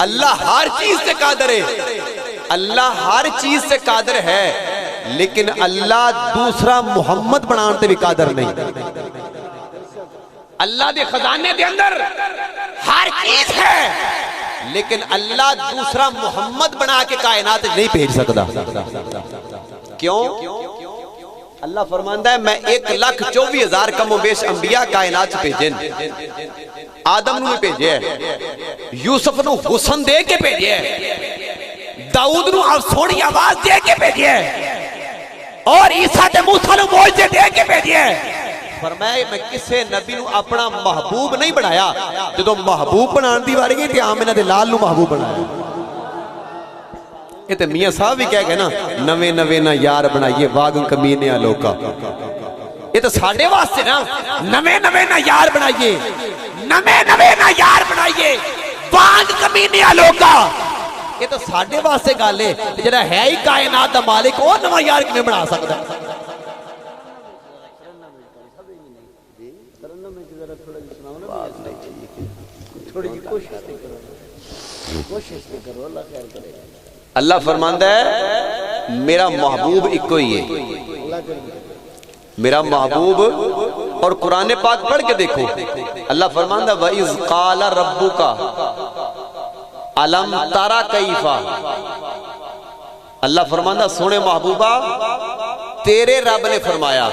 अल्लाह हर चीज से कादिर है, अल्लाह हर चीज से कादिर है, लेकिन अल्लाह दूसरा मुहम्मद बनाने ते भी कादिर नहीं। अल्लाह दे खजाने दे अंदर हर चीज है, लेकिन अल्लाह दूसरा मुहम्मद बना के कायनात नहीं भेज सकता। क्यों? अल्लाह फरमांदा है मैं 1,24,000 कमो बेश अंबिया कायनात भेजे, आदम नूं भी भेजे, यूसुफ नूं हुस्न दे के भेजे, दाऊद नूं सोहनी आवाज दे के भेजे, और ईसा ते मूसा नूं मोजज़े दे के भेजे। फरमाया मैं किसी नबी नूं अपना महबूब नहीं बनाया, जो महबूब बनाने की वारी गई आम इन्हां दे लाल नूं महबूब बनाया। ये तो मियां साहब भी कह गए ना, नवे नवे ना यार बनाइए वाग कमीने लोका। ये तो साडे वास्ते ना, नवे नवे ना यार बनाइए, नवे नवे ना यार बनाइए वाग कमीने लोका। ये तो साडे वास्ते गल है, जेड़ा है ही कायनात दा मालिक वो नवा यार किवें बना सकदा? अल्लाह फरमांदा है मेरा महबूब इको ही है, मेरा महबूब। और कुरान पाक पढ़ के देखो, अल्लाह फरमांदा व इज़ क़ाला रब्बुका अलम तरा कैफा। अल्लाह फरमांदा सोने महबूबा तेरे रब ने फरमाया,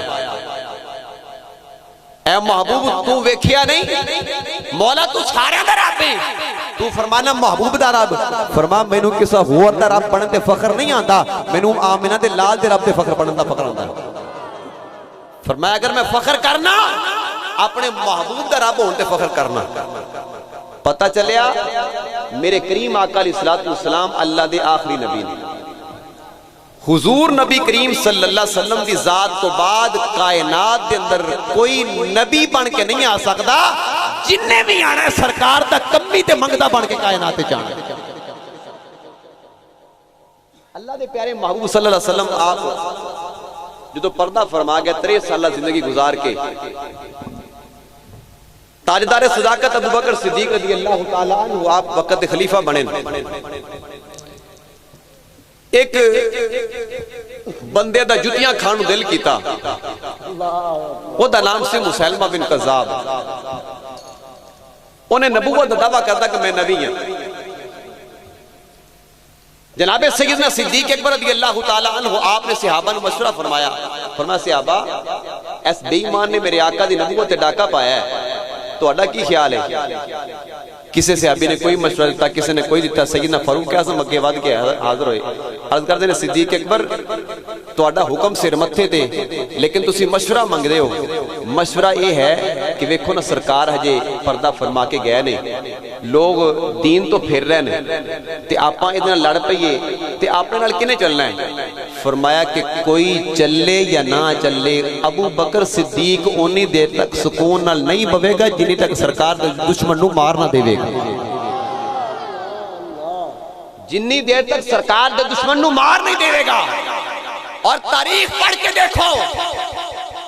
ऐ महबूब तू वेखिया नहीं? मौला तू सारे दा रब है, तू फरमाना महबूब दा रब। फरमा मैनू किसी होर दा रब बनने ते फखर नहीं आंदा, मैनू आमिना दे लाल दे रब ते फखर बनने दा फखर आंदा। फरमाया अगर मैं फखर करना अपने महबूब दा रब होने ते फखर करना। पता चलिया मेरे करीम आका अलैहिस्सलाम अल्लाह दे आखिरी नबी ने। हुजूर नबी करीम सल्लल्लाहु अलैहि वसल्लम दी जात तो बाद कायनात के अंदर कोई नबी बन के नहीं आ सकता, जिन्ने भी आना है सरकार दा कमी ते मंगदा बन के कायनात च आना। अल्लाह दे प्यारे महबूब सल्लल्लाहु अलैहि वसल्लम आप जो पर्दा फरमा गया 63 साल जिंदगी गुजार के ताजदार सदाकत अबू बकर सिद्दीक रज़ियल्लाहु ताला अन्हु आप वक्त खलीफा बने। एक बंदे दा जुतियां खान दिल किया, ओदा नाम से मुसैलमा बिन कज़्ज़ाब। उन्हें नबूवत दा दावा करता कि मैं नबी हां। जनाबे सैयदना सिद्दीक अकबर रज़ियल्लाहु ताला अन्हु आपने सहाबा को मशवरा फरमाया, फरमाया सहाबा इस बेईमान ने मेरे आका दी नबूवत ते डाका पाया है, तुहाडा की ख्याल है? किसी सहाबी ने कोई मशवरा दिता, किसी ने कोई दिता। सैयदना फारूक आज़म अगे वध के हाजिर होए, अर्ज करते हैं सिद्दीक अकबर तुहाडा हुक्म सिर मत्थे ते, लेकिन तुसी मशवरा मंगदे हो। मशवरा यह है कि वेखो ना सरकार हजे पर्दा फरमा के गए ने, लोग दीन तो फिर रहे हैं ते आपां इहदे नाल लड़ पईए ते अपने नाल किने चलना है? फरमाया कि कोई चले या ना चले अबू बकर सिद्दीक उन्नी देर तक सुकून नाल नहीं बवेगा जिन्नी तक सरकार दुश्मन नूं मार ना देवेगा। जिन्नी देर तक सरकार दे दुश्मन नूं मार नहीं देवेगा। और तारीख पढ़ के देखो,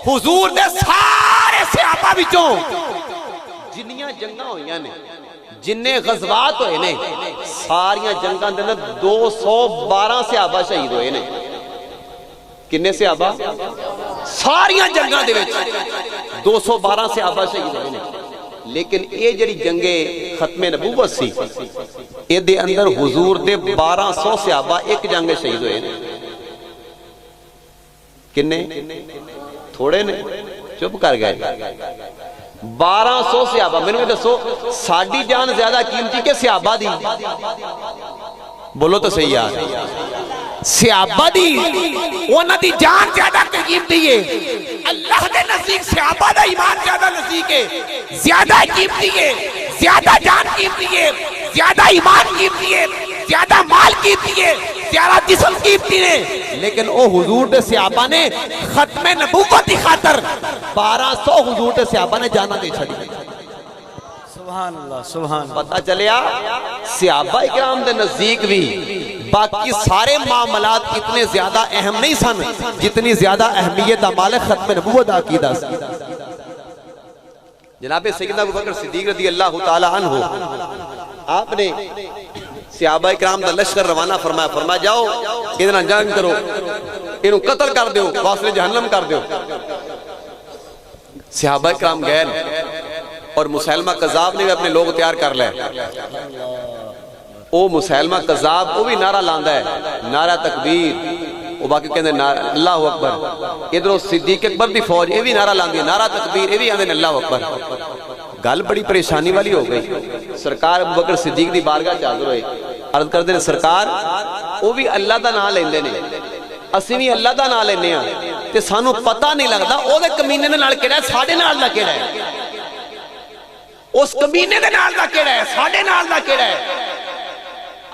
हुजूर दे सारे सहाबा विचों जिन्नियां जंगां होईयां ने, जिन्ने गज़वात होए ने, सारियां जंगां दे अंदर 212 सहाबा शहीद होए ने। किन्ने सहाबा? सारियां जंगां दे विच 212 सहाबा शहीद होए ने। लेकिन ये जड़ी जंगे खत्मे नबूवत सी, इहदे अंदर हुजूर दे 1200 सहाबा एक जंग शहीद होए ने। किन्ने? थोड़े ने, चुप कर गए। 1200 सहाबा। मैनू दसो साडी जान ज्यादा कीमती के सहाबा दी? बोलो तो सही यार। सहाबा दी उन्हां दी जान ज्यादा कीमती है। अल्लाह के नजदीक सहाबा दा ईमान ज्यादा नजदीक है, ज्यादा कीमती है, ज्यादा जान कीमती है, ज्यादा ईमान कीमती है, ज्यादा माल कीमती है, ज्यादा जिस्म कीमती है। लेकिन ओ हुजूर दे सहाबा ने खत्मे नबूवत की खातर 1200 हुजूर दे सहाबा ने जाना दे छड़ी। सुभान अल्लाह, सुभान। पता चलिया सहाबा इकराम दे नजदीक भी बाकी सारे मामलात इतने ज्यादा अहम नहीं सन जितनी ज्यादा अहमियत अमाल खत्म नबूवत अकीदा सी। जनाब सैयदना अबू बकर सिद्दीक रज़ी अल्लाह ताला अन्हु आपने सहाबा इकराम दा लश्कर रवाना फरमाया, फरमाया जाओ इहदे नाल जंग करो, इहनू कत्ल कर दो, वासले जहन्नम कर दो। सहाबा इकराम गए और मुसैलमा कज़ाब ने भी अपने लोग तैयार कर ले। ओ मुसैलमा कज़ाब वो भी नारा लांदा है, नारा तकबीर, वो बाकी कहते अल्लाह अकबर। इधरों सिद्दीक अकबर की फौज ये भी नारा लांदी है, नारा तकबीर, ये भी आंदे अल्लाह अकबर। गल बड़ी परेशानी वाली हो गई। सरकार अबू बकर सिद्दीक की बारगाह च हाज़िर होए, अर्ज करते हैं सरकार वो भी अल्लाह का नाम लेंदे ने, असीं भी अल्लाह का नाम लेने आ ते सानू पता नहीं लगदा ओहदे कमीने दे नाल केड़ा है, साडे नाल दा केड़ा है, उस कमीने दे नाल दा केड़ा है, साडे नाल दा केड़ा है।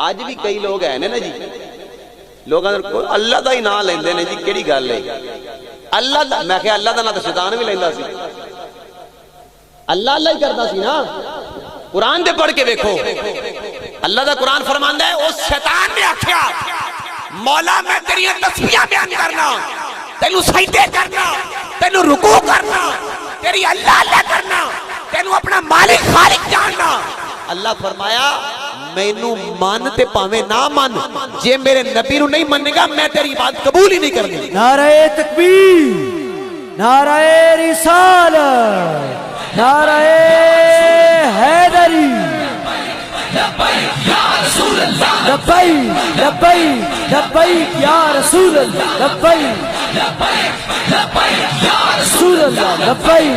अज भी कई लोग है ना जी, लोग अल्लाह का ही नाम लेंदे ने जी, केड़ी गल है अल्लाह दा। मैं क्या अल्लाह का नाम तो शैतान भी लेंदा सी, अल्लाह अल्लाह ही करता सी ना। कुरान दे पढ़ के देखो, अल्लाह दा कुरान फरमांदा है उस शैतान ने आख्या मौला मैं तेरी तस्बीहां बयान करना, तेनू सजदे करना, तेनू रुकू करना, तेरी अल्लाह अल्लाह करना, तेनू अपना मालिक खालिक जानना। अल्लाह फरमाया मैनू मन ते भावे ना मन, जे मेरे नबी नू नहीं मनेगा मैं तेरी इबादत कबूल ही नहीं करनी। नारे तकबीर, नारे रिसालत, नारे हैदरी, लब्बैक या रसूल अल्लाह, लब्बैक लब्बैक लब्बैक या रसूल अल्लाह, लब्बैक लब्बैक लब्बैक या रसूल अल्लाह, लब्बैक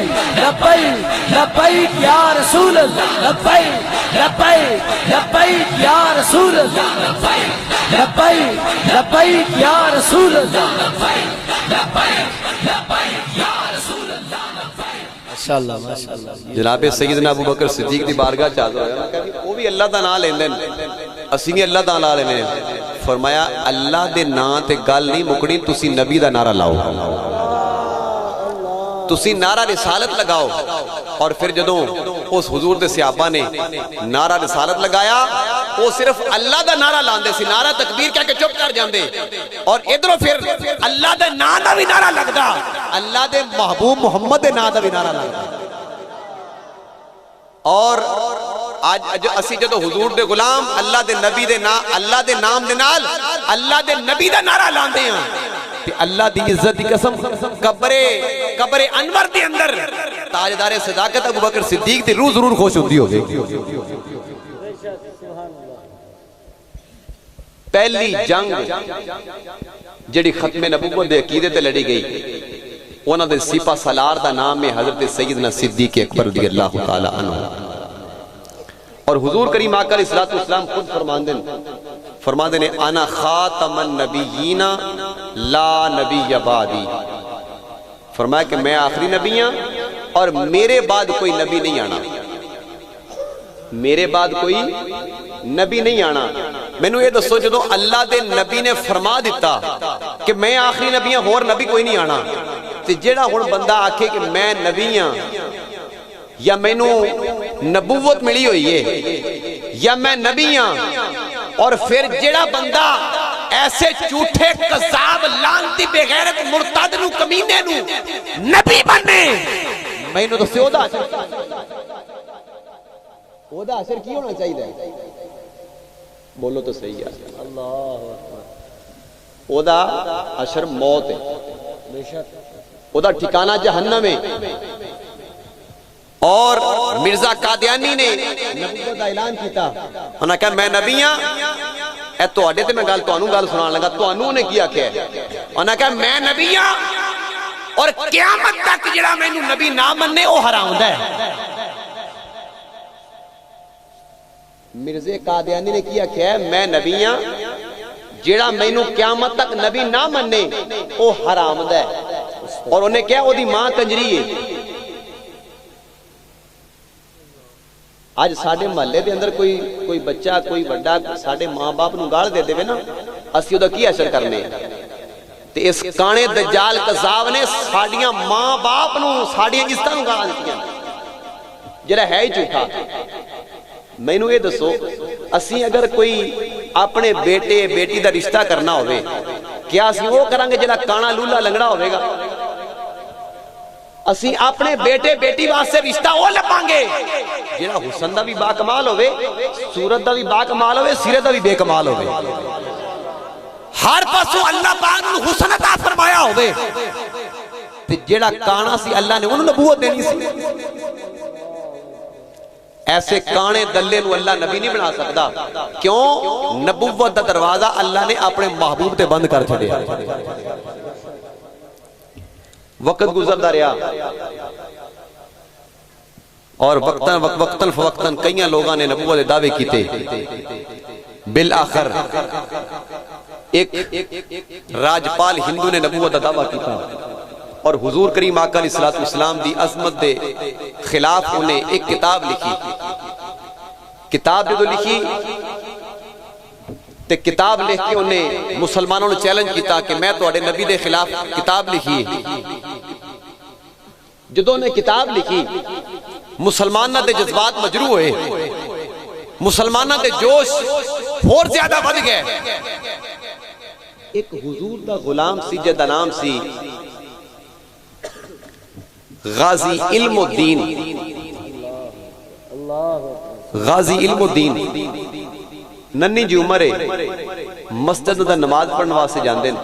लब्बैक लब्बैक या रसूल अल्लाह, लब्बैक लब्बैक लब्बैक या रसूल अल्लाह, लब्बैक लब्बैक लब्बैक या रसूल अल्लाह, लब्बैक लब्बैक लब्बैक या रसूल अल्लाह। माशाअल्लाह माशाअल्लाह। जनाब सैयदना अबू बकर सिद्दीक दी बारगाह च हाज़िर होया, कहंदे वो भी अल्लाह दा नाम लेंदे ने, असीं भी अल्लाह दा नाम लेने। फरमाया अल्लाह दे नाम ते गल नहीं मुकनी, तुसी नबी दा नारा लाओ, तुसी नारा रिसालत लगाओ। और फिर जदों उस हुजूर दे सहाबा ने नारा रिसालत लगाया, वो सिर्फ अल्लाह दा नारा लांदे सी, नारा तकबीर कह के चुप कर जांदे, और इधरों फिर अल्लाह दे नाम दा भी नारा लगदा, अल्लाह दे महबूब मुहम्मद दे नाम दा भी नारा लगदा। और आज असी जो हुजूर दे गुलाम अल्लाह दे नबी दे नाम, अल्लाह दे नाम दे नाल अल्लाह दे नबी दा नारा लांदे हैं, ते अल्लाह दी इज्जत दी कसम कब्रे अनवर दे अंदर ताजदारे सदाकत अबू बकर सिद्दीक दी रूह जरूर खुश हुंदी होवे। पहली जंग जिहड़ी खत्मे नबूवत दे अकीदे ते लड़ी गई, उन्हां दे सिपा सलार दा नाम है हजरत सैयदना सिद्दीक अकबर रज़ियल्लाहु ताला अन्हु। और हुजूर करीम आका अलैहिस्सलातु वस्सलाम खुद फरमाते ने अना खातमन नबिय्यीना ला नबिय्य बादी। फरमाया कि मैं आखिरी नबी हां और मेरे बाद कोई नबी नहीं आना, मेरे बाद कोई नबी नहीं आना। मैनू ये दसो जो अल्लाह दे नबी ने फरमा दिता कि मैं आखिरी नबी हां, होर नबी कोई नहीं आना, ते जेड़ा हुण बंदा आखे कि मैं नबी हां या मैनू नबूवत मिली हुई है या मैं नबी हां, और फिर जेड़ा बंदा ऐसे झूठे कज़ाब लानती बेगैरत मुर्तद नू कमीने नू नबी बने, मैनू दस्यो ओदा असर की होना चाहिए? बोलो तो सही है, अल्लाह अकबर। ओदा असर मौत है, ओदा ठिकाना जहन्नम है। और मिर्जा कादियानी ने नबूवत का ऐलान किया, उन्हें कहा मैं नबी हां, ए तुहाडे ते मैं गल सुनान लगा, तुहानू ने की आख्या? उन्हें कहा मैं नबी हां और क़यामत तक जिहड़ा मैनू नबी ना मन्ने वो हरामदा है। मिर्जे कादियानी ने की आख्या? मैं नबी हां, जिहड़ा मैनू क़यामत तक नबी ना मन्ने वो हरामदा है। और उन्हें क्या ओदी मां कंजरी है। आज साडे महल्ले दे अंदर कोई बच्चा कोई बड़ा साडे मां बाप नू गाल दे देवे ना, असीं ओदा की असर करने? ते इस काणे दज्जाल कज़ाब ने साडियां मां बाप नू साडियां इज्जतां नू गाल दित्तियां, जेड़ा है ही झूठा। मैनू ये दसो, असी अगर कोई अपने बेटे बेटी का रिश्ता करना होवे, क्या असी वो करांगे जिहड़ा काना लूला लंगड़ा होवेगा? असी अपने बेटे बेटी वास्ते रिश्ता वो लभांगे जिहड़ा हुसन दा भी बाकमाल होवे, सूरत दा भी बाकमाल होवे, सिरे दा भी बेकमाल होवे। हर पासों अल्लाह पाक नूं हुसन अता फरमाया होवे, ते जेड़ा काना सी अल्लाह ने उन्होंने नबूवत देनी सी। ऐसे काने दल्ले नूं अल्लाह नबी नहीं बना सकता। क्यों? नबूवत दा दरवाजा अल्लाह ने अपने महबूब ते बंद कर छड़िया। वक्त गुजरदा रहा और वक्तन फवक्तन कई लोगों ने नबूवत दे दावे कीते। बिल आखिर एक राजपाल हिंदू ने नबूवत दा दावा किया और हुजूर करीम आका अलैहिस्सलातु वस्सलाम दी अज़मत दे खिलाफ उन्हें एक किताब लिखी। किताब जो लिखी ते किताब लिख के उन्हें मुसलमानों ने चैलेंज किया कि मैं तुहाडे नबी दे खिलाफ किताब लिखी। जदों ने किताब लिखी, मुसलमानों के जज्बात मजरू हुए, मुसलमानों के जोश और ज्यादा बढ़ गए। एक हुजूर दा गुलाम सी जिहदा नाम सी गाजी इल्मुद्दीन। गाजी इल्मुद्दीन नन्नी जी उम्र है, मस्जिद दा नमाज पढ़ने वास्ते जाते हैं।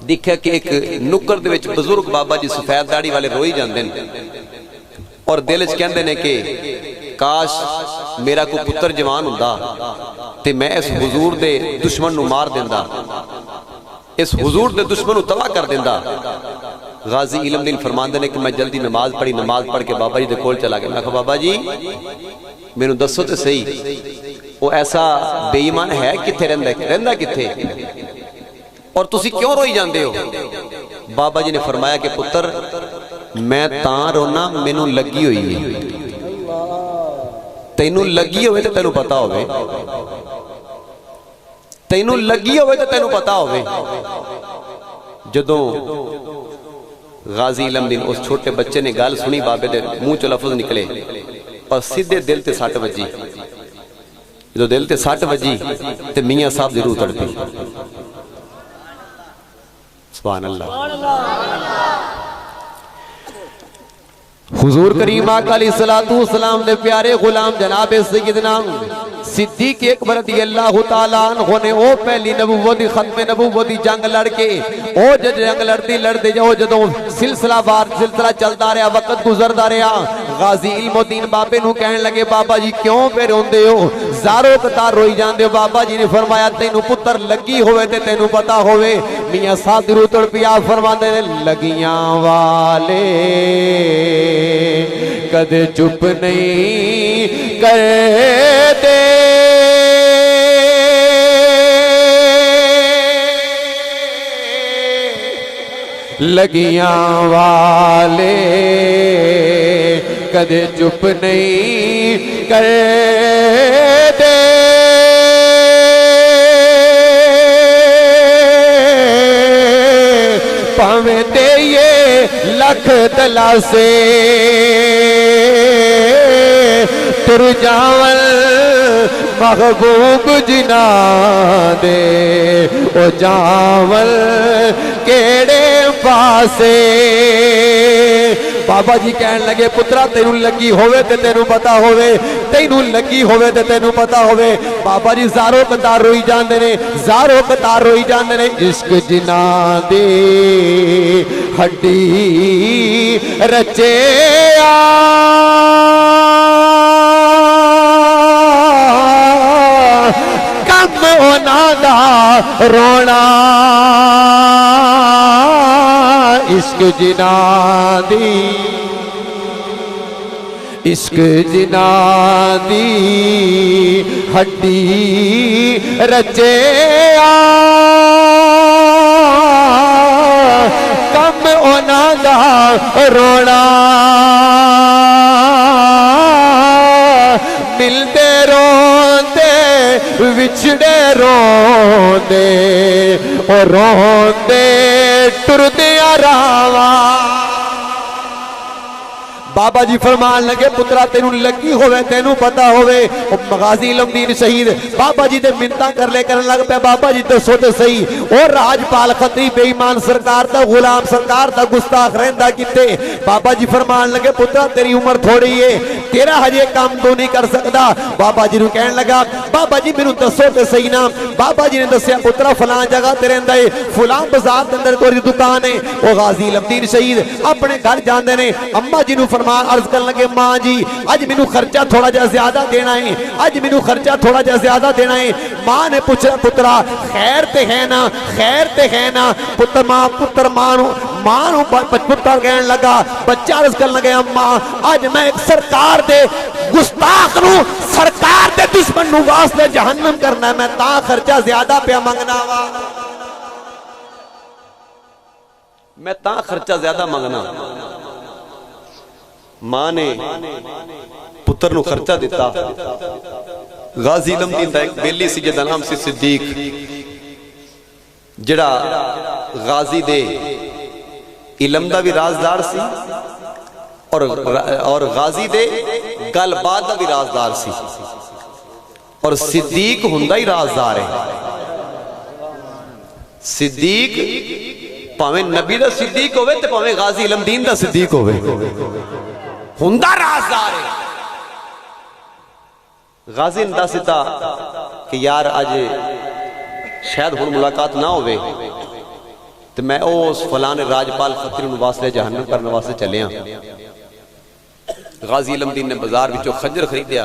देखा कि एक नुक्कर दे विच बुजुर्ग बाबा जी सफेद दाढ़ी वाले रोई जाते हैं और दिल च कहते हैं कि काश मेरा कोई पुत्र जवान हुंदा ते मैं इस हुजूर दे दुश्मन नूं मार देंदा, इस हुजूर दे दुश्मन नूं तबाह कर देंदा। गाजी इल्मुद्दीन फरमांदे ने कि मैं जल्दी नमाज पढ़ी, नमाज पढ़ के बाबा जी दे कोल चला गया। मैं कहा बाबा जी मैनू दसो तो सही, वो ऐसा बेईमान है किथे रहिंदा किथे और तुसी क्यों रोई जांदे हो? बाबा जी ने फरमाया कि पुत्र मैं तां रोना मैनू लगी हुई है, तैनू लगी होवे तो तैनू पता होवे, तैनू लगी होवे तो तैनू पता होवे। जदों गाजी इल्मुद्दीन उस छोटे बच्चे ने गल सुनी, बाबे दे मुंह चो लफ्ज निकले और सीधे दिल ते सट वजी। जो दिल ते सट वजी ते मियां साहब जरूर तड़पी। सुभान अल्लाह। हुजूर करीम आका अलैहिस्सलातु वस्सलाम दे प्यारे गुलाम जनाब सैयदना सिद्दीक अकबर रज़ियल्लाहु ताला अन्हु ने ओ पहली नबूवत दी खत्म नबूवत दी जंग लड़ के ओ जंग लड़ते जाओ जदों सिलसिलावार सिलसिला चलदा रहा, वक्त गुजरदा रहा, गाजी इल्मुद्दीन बाबे नूं कहन लगे बाबा जी क्यों पे रोंदे हो, ज़ारो कतार रोई जांदे हो? बाबा जी ने फरमाया तैनू पुत्र लगी होवे ते तैनू पता होवे। मियां साहब दी रूह तड़पी आ फरमांदे ने लगियां वाले कदे चुप नहीं करते, लगियां वाले कदे चुप नहीं करते। भावें ते ये लख तलासे तुर जावल महबूब जिना दे, ओ जावल केड़े पासे। बाबा जी कहन लगे पुत्रा तेनू लगी होवे ते तेनू पता होवे, तेनू लगी होवे ते तेनू पता होवे। बाबा जी ज़ारो कतार रोई जांदे ने, ज़ारो कतार रोई जांदे ने। इश्क जिना दे हड्डी रचे कम होना दा रोना, इश्क जिना दी, इश्क जिना दी हड्डी रचे कम होना दा रोना, मिलते रोंदे विछड़े रोंदे और रोंदे टुरदे रावा। बाबा जी फरमान लगे पुत्रा तेनू लगी होवे तेनू पता होवे गाजी इल्मदीन शहीद बाबा जी दे मिन्नतां कर ले करन लग पे बाबा जी दसो ते सही और राजपाल खत्री बेईमान सरकार दा गुलाम सरकार दा गुस्ताख रहंदा किते बाबा जी फरमान लगे पुत्रा तेरी उम्र थोड़ी है तेरा हजे काम तो नहीं कर सकदा बाबा जी नु कहन लगा बाबा जी मेनू दसो ते सही ना बाबा जी ने दसया पुत्रा फलां जगह ते रहंदा है फलां बाजार दे अंदर तेरी दुकान है ओ गाजी इल्मदीन शहीद अपने घर जांदे ने अम्मा जी नु फरमान अर्ज करन लगे मां जी अज मेनू खर्चा थोड़ा जा ज्यादा देना है अज मेनू खर्चा थोड़ा जा ज्यादा देना है मां ने पूछा पुत्रा खैर ते है ना पुत्र मां नु पुत्र कहन लगा बच्चा अर्ज करन लगे अम्मा अज मैं एक सरकार दे गुस्ताख नु सरकार दे दुश्मन नु वास्ते जहन्नम करना है मैं ता खर्चा ज्यादा पे मंगना वा मैं ता खर्चा ज्यादा मंगना मां ने पुत्र नु खर्चा दिता गाजी इल्मदीन दा एक बेली सी जिहदा नाम सी सिद्दीक जिहड़ा गाजी दे इलम दा भी राजदार सी और गाजी दे गलबात दा भी राजदार सी और सिद्दीक हुंदा ही राजदार है सिद्दीक भावें नबी दा सिद्दीक होवे ते भावें गाजी इल्मदीन दा सिद्दीक होवे हुंदा राजदार है गाजी ने दस दिता कि यार अज शायद हुण मुलाकात ना होवे तो मैं उस फलां राजपाल खत्री नूं वास्ते जहन्नम करने वास्ते चलिया गाजी इल्मदीन ने बाजार विचों खंजर खरीदया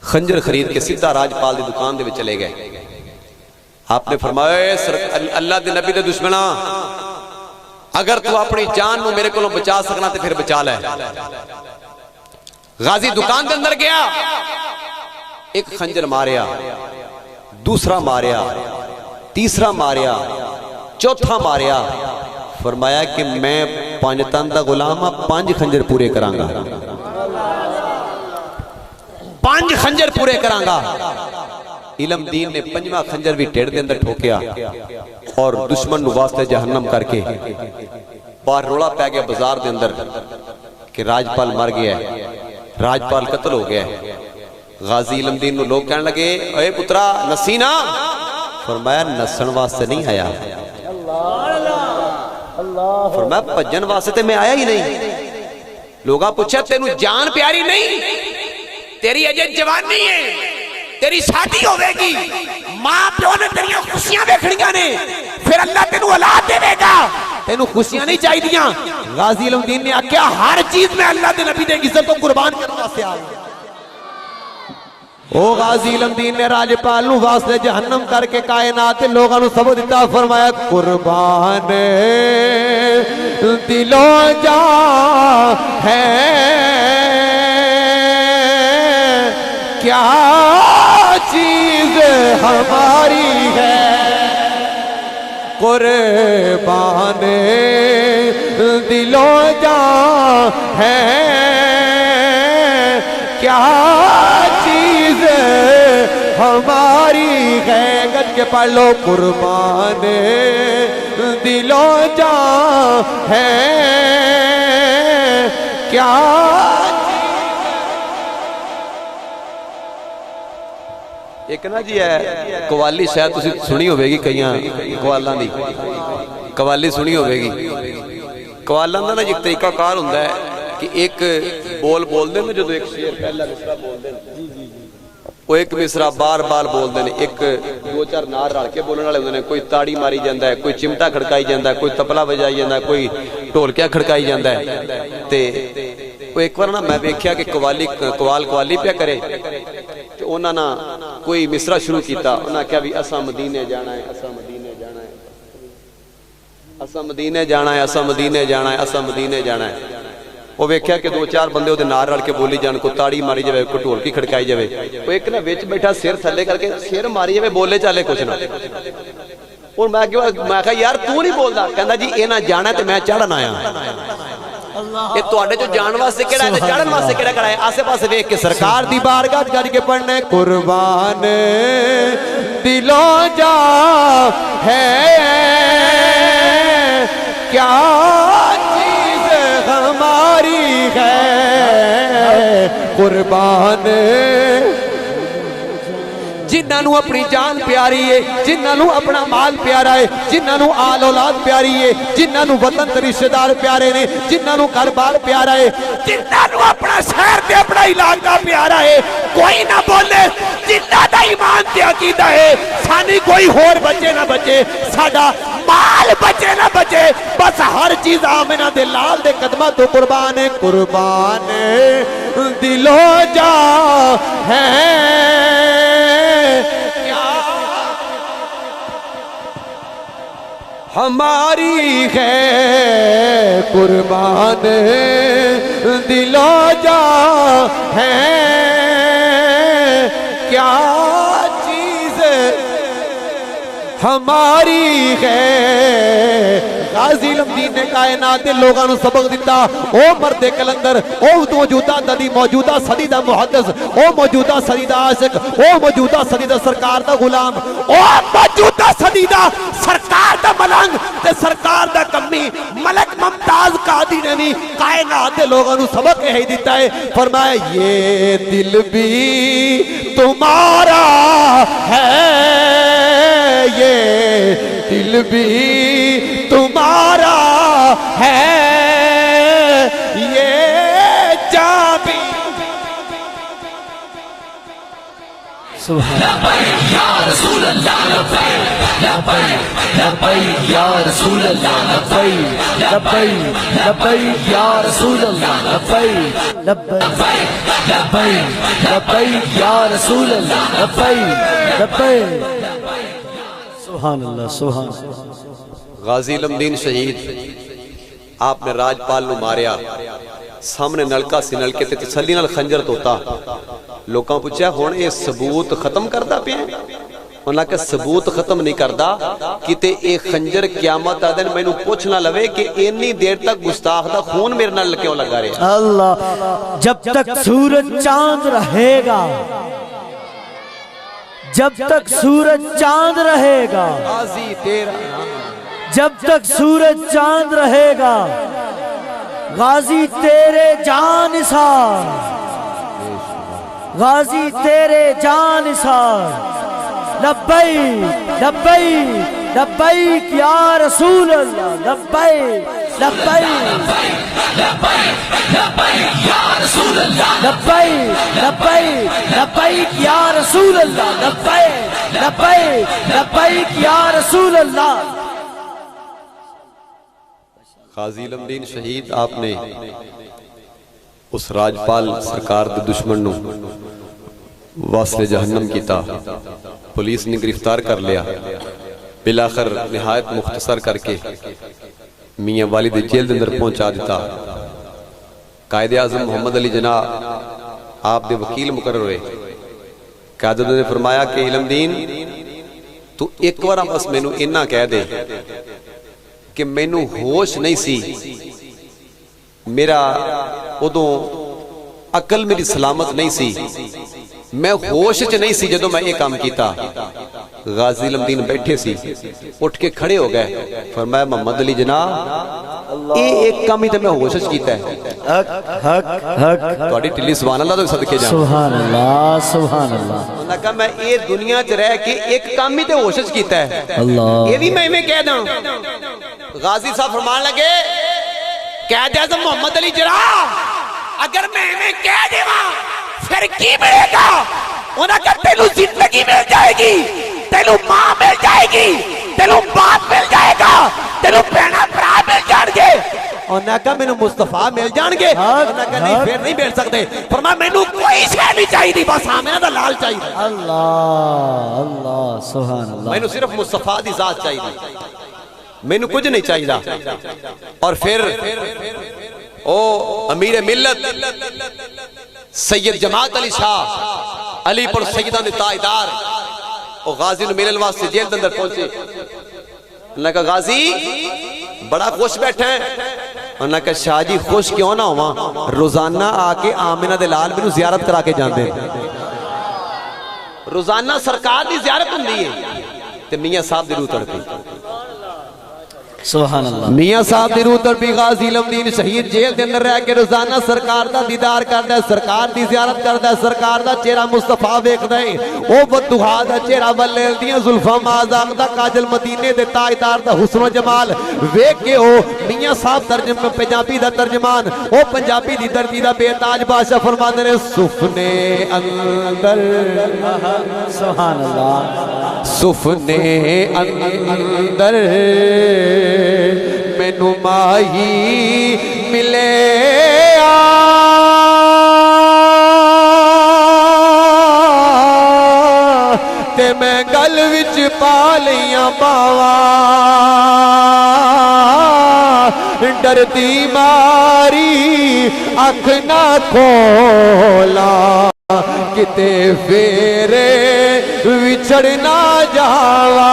खंजर खरीद के सीधा राजपाल की दुकान दे विच चले गए आपने फरमाया अल्लाह दे नबी दे दुश्मना अगर तू अपनी जान नूं मेरे कोलों बचा सकना तो फिर बचा ले गाजी दुकान के अंदर गया एक खंजर मारिया दूसरा मारिया तीसरा मारिया चौथा मारिया फरमाया कि मैं पंजतन दा गुलाम हां 5 खंजर पूरे करांगा 5 खंजर पूरे करांगा इल्मदीन ने 5वां खंजर भी ढेड़ दे अंदर ठोकिया और दुश्मन नु वास्ते जहन्नम करके बाहर रोला पै गया बाजार दे अंदर कि राजपाल मर गया राजपाल कत्ल हो गया गाजी इल्मदीन नु लोग कहने लगे ओए पुत्रा नसी ना फरमाया नसन वास्ते नहीं आया फरमाया भजन वास्ते ते मैं आया ही नहीं लोगा पूछा तेनू जान प्यारी नहीं तेरी अजे जवानी है तेरी शादी होगी मां प्यो ने तेरी खुशियां देखनियां ने फिर अल्लाह तेनू औलाद देगा तेनू खुशियां नहीं चाहिए गाजी इल्मदीन ने आख्या हर चीज में अल्लाह दे नबी दे इज्जत को कुर्बान करने वास्ते आ ओ गाजी इल्मदीन ने राजपाल नु वास्ते जहन्नम करके कायनात के लोगों नु सबक दिता फरमाया कुर्बान दिलों जा है क्या चीज हमारी है कुर्बान दिलों जा है क्या चीज हमारी है गज के पढ़ लो कुर्बान दिलों जा है क्या एक ना जी है कवाली शायद तुसी सुनी होगी कई कवालों की कवाली सुनी होगी कवालों का ना एक तरीका कार होंदा है कि एक बोल बोलते हैं जो एक शेर पहला मिसरा बोलते हैं वो एक मिसरा बार बार बोलते हैं एक 2-4 नार रल के बोलने वाले होंगे कोई ताड़ी मारी जाता है कोई चिमटा खड़काई जाता है कोई तबला बजाई जाता है कोई ढोलकिया खड़काई जाता है ते वो एक बार ना मैं वेख्या कि कवाली पे करे तो उन्होंने ना कोई मिसरा शुरू किया उन्हें क्या भी असा मदीने जाना है असा मदीने जाना है असा मदीने जाना है असा मदीने जाना है असा मदीने जाना है वो वेख्या कि 2-4 बंदे उहदे नाल रल के बोली जान को ताड़ी मारी जाए को ढोलकी खड़काई जाए वो एक ना विच बैठा सिर थले करके सिर मारी जाए बोले चाले कुछ ना और मैं कहा यार तू नहीं बोलता कहता जी ये ना जाना तो मैं चढ़न आया ये तुहाडे चो जान वास्ते केड़ा है चढ़न वास्ते केड़ा खड़ा है आसे पासे देख के सरकार दी बारगाह गज के पढ़ने कुर्बान दिलों जा है क्या चीज हमारी है कुर्बान जिन्होंने अपनी जान प्यारी है, जिन्होंने अपना माल प्यारा है, जिन्होंने आल औलाद प्यारी है, जिन्होंने वतन ते रिश्तेदार प्यारे ने, जिन्होंने घर बार प्यारा है, जिन्होंने अपना शहर ते अपना इलाका प्यारा है, कोई ना बोले जिन्ना दा ईमान ते अकीदा है सानी कोई होर बचे ना बचे, साडा माल बचे ना बचे, बस हर चीज आमिना दे लाल दे कदमां तो कुर्बान है। कुर्बान दिलो जा है हमारी है कुर्बान दिलो जा है क्या चीज हमारी है। गाजी लमदीन ने कायनात दे लोगों को सबक दिता, ओ मर्दे कलंदर, ओ मौजूदा ददी मौजूदा सदी दा मुहद्दिस, ओ मौजूदा सदी दा आशिक, ओ मौजूदा सदी दा सरकार दा गुलाम, ओ मौजूदा सदी दा सरकार दा मलंग ते सरकार दा कमी मलक मुमताज कादी ने भी कायनात दे लोगों को सबक यही दिता है। फरमाया ये दिल भी तुम्हारा है, ये दिल भी तुम्हारा है, ये जान भी सुभान या रसूल अल्लाह लब्बैक लब्बैक या रसूल अल्लाह लब्बैक लब्बैक या रसूल अल्लाह लब्बैक लब्बैक या रसूल अल्लाह लब्बैक सुभान अल्लाह सुभान। गाजी लमदीन शहीद आपने राजपाल नु मारिया, सामने नलका सी, नलके ते तसल्ली नाल खंजर तोता। लोकां पूछया हुण ये सबूत खत्म करदा पिया? उन्हां के सबूत खत्म नहीं करदा, किते ये खंजर क़यामत दा दिन मैनू पुछ ना लवे कि इन्नी देर तक गुस्ताख दा खून मेरे नाल क्यों लगा रहा। अल्लाह जब तक सूरज चांद रहेगा, जब तक सूरज चांद रहेगा, गाजी तेरा जब तक सूरज चांद रहेगा, गाजी तेरे जानिसार, गाजी तेरे जानिसार। लब्बैक लब्बैक लब्बैक या रसूल अल्लाह लब्बैक लब्बैक लब्बैक या रसूल अल्लाह लब्बैक लब्बैक लब्बैक या रसूल अल्लाह लब्बैक लब्बैक लब्बैक या रसूल अल्लाह। गाजी लमदीन शहीद आपने उस राजपाल सरकार दे दुश्मन नू वास्ते जहन्नम कीता, पुलिस ने गिरफ्तार कर लिया, बिलाखिर निहायत मुख्तसर करके मियां वाली दे जेल दे अंदर पहुंचा दिता। कायदे आज़म मोहम्मद अली जना आप दे वकील मुकर्रर हुए। कायदे ने फरमाया कि इलमदीन तू एक बार बस मैनू इन्ना कह दे कि मैनू होश नहीं सी, मेरा उदों अकल मेरी सलामत नहीं सी, मैं होश च नहीं सी जदों मैं ये काम किया। गाजी लमदीन बैठे सी, उठ के खड़े हो गए, फरमाया मोहम्मद अली जनाब ये एक काम ही तो मैं होश च कीता है। तुहाडी टिल्ली सुभान अल्लाह तो सदके जान। सुभान अल्लाह सुभान अल्लाह। उन्होंने कहा मैं ये दुनिया च रह के एक काम ही तो होश च कीता है, अल्लाह ये भी मैं इवें कह दा। गाजी साहब फरमान लगे कैद आज़म मोहम्मद अली जनाब अगर मैं इवें कह देवा फिर की मिलेगा? उन्हें कहा तेनू जिंदगी मिल जाएगी, तेनू मां मिल जाएगी, तेनू बाप मिल जाएगा, तेनू भैणा भरा मिल जाएंगे। उन्हें कहा मैनू मुस्तफा मिल जाएंगे। उन्हें कहा नहीं फिर नहीं मिल सकते। फरमाया मैनू कोई शय नहीं चाहिए, बस आमिना दा लाल चाहिए। अल्लाह अल्लाह सुभान अल्लाह। मैनू सिर्फ मुस्तफा दी जात चाहिए, मैनू कुछ नहीं चाहिए। और फिर ओ अमीर मिल्लत सैयद जमात अली शाह अलीपुर सैयदा दे ताजदार ओ गाजी नु मिलण वास्ते जेल दे अंदर पहुंचे। उन्होंने कहा गाजी बड़ा खुश बैठे हैं। उन्होंने कहा शाह जी खुश क्यों ना होवा, रोजाना आके आमिना दे लाल मैनू जियारत करा के जांदे, रोजाना सरकार दी जियारत हुंदी है ते मियां साहब दी रूह तड़पी। सुभान अल्लाह। मियां साहब दी रूह तड़पी गाजी इल्मदीन शहीद जेल के अंदर रह के रोजाना सरकार दा दीदार करदा है, सरकार दी ज़ियारत करदा है, सरकार दा चेहरा मुस्तफा वेखदा है। ओ बददुहा दा चेहरा वल्लेल दियां जुल्फां माज़ाक दा काजल मदीने दे ताजदार दा हुस्न जमाल वेख के ओ मियां साहब तर्जमा पंजाबी दा तर्जमान ओ पंजाबी दी धरती दा बेताज बादशाह फरमांदे ने सुफने अंदर सुभान अल्लाह। सुफने अंदर मैनू माही मिले ते मैं गल विच पा लिया पावा डरती मारी अख ना खोला किते फेरे विछड़ ना जावा।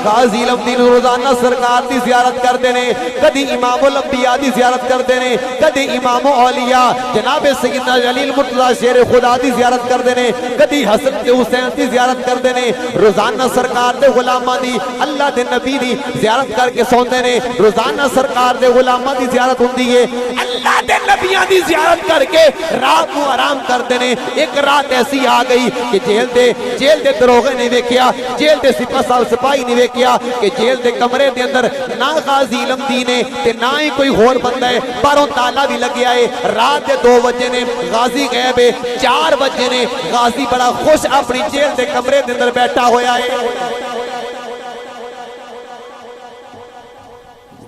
गाजी इल्मदीन रोजाना सरकार की ज़ियारत करते ने, कदी इमामुल अंबिया की ज़ियारत करते ने, कदी इमाम औलिया जनाब सैयदना जलील मुर्तज़ा शेर खुदा की ज़ियारत करते ने, कदी हसन ते हुसैन की ज़ियारत करते ने। रोजाना सरकार के गुलामां दी अल्लाह के नबी की ज़ियारत करके सौंदे ने। रोजाना सरकार के गुलामां की ज़ियारत हुंदी है, अल्लाह के नबियां की ज़ियारत करके रात को आराम करते ने। एक रात ऐसी आ गई कि जेल दे दरोगे ने वेख्या, जेल दे सिपाही सिपाही ने वेख्या कि जेल दे कमरे दे अंदर ना गाजी इल्मदीन है ते ना ही कोई होर बंदा है, बाहरों ताला भी लग्या है। रात के 2 बजे ने गाजी गायब है, 4 बजे ने गाजी बड़ा खुश अपनी जेल के कमरे के अंदर बैठा होया है।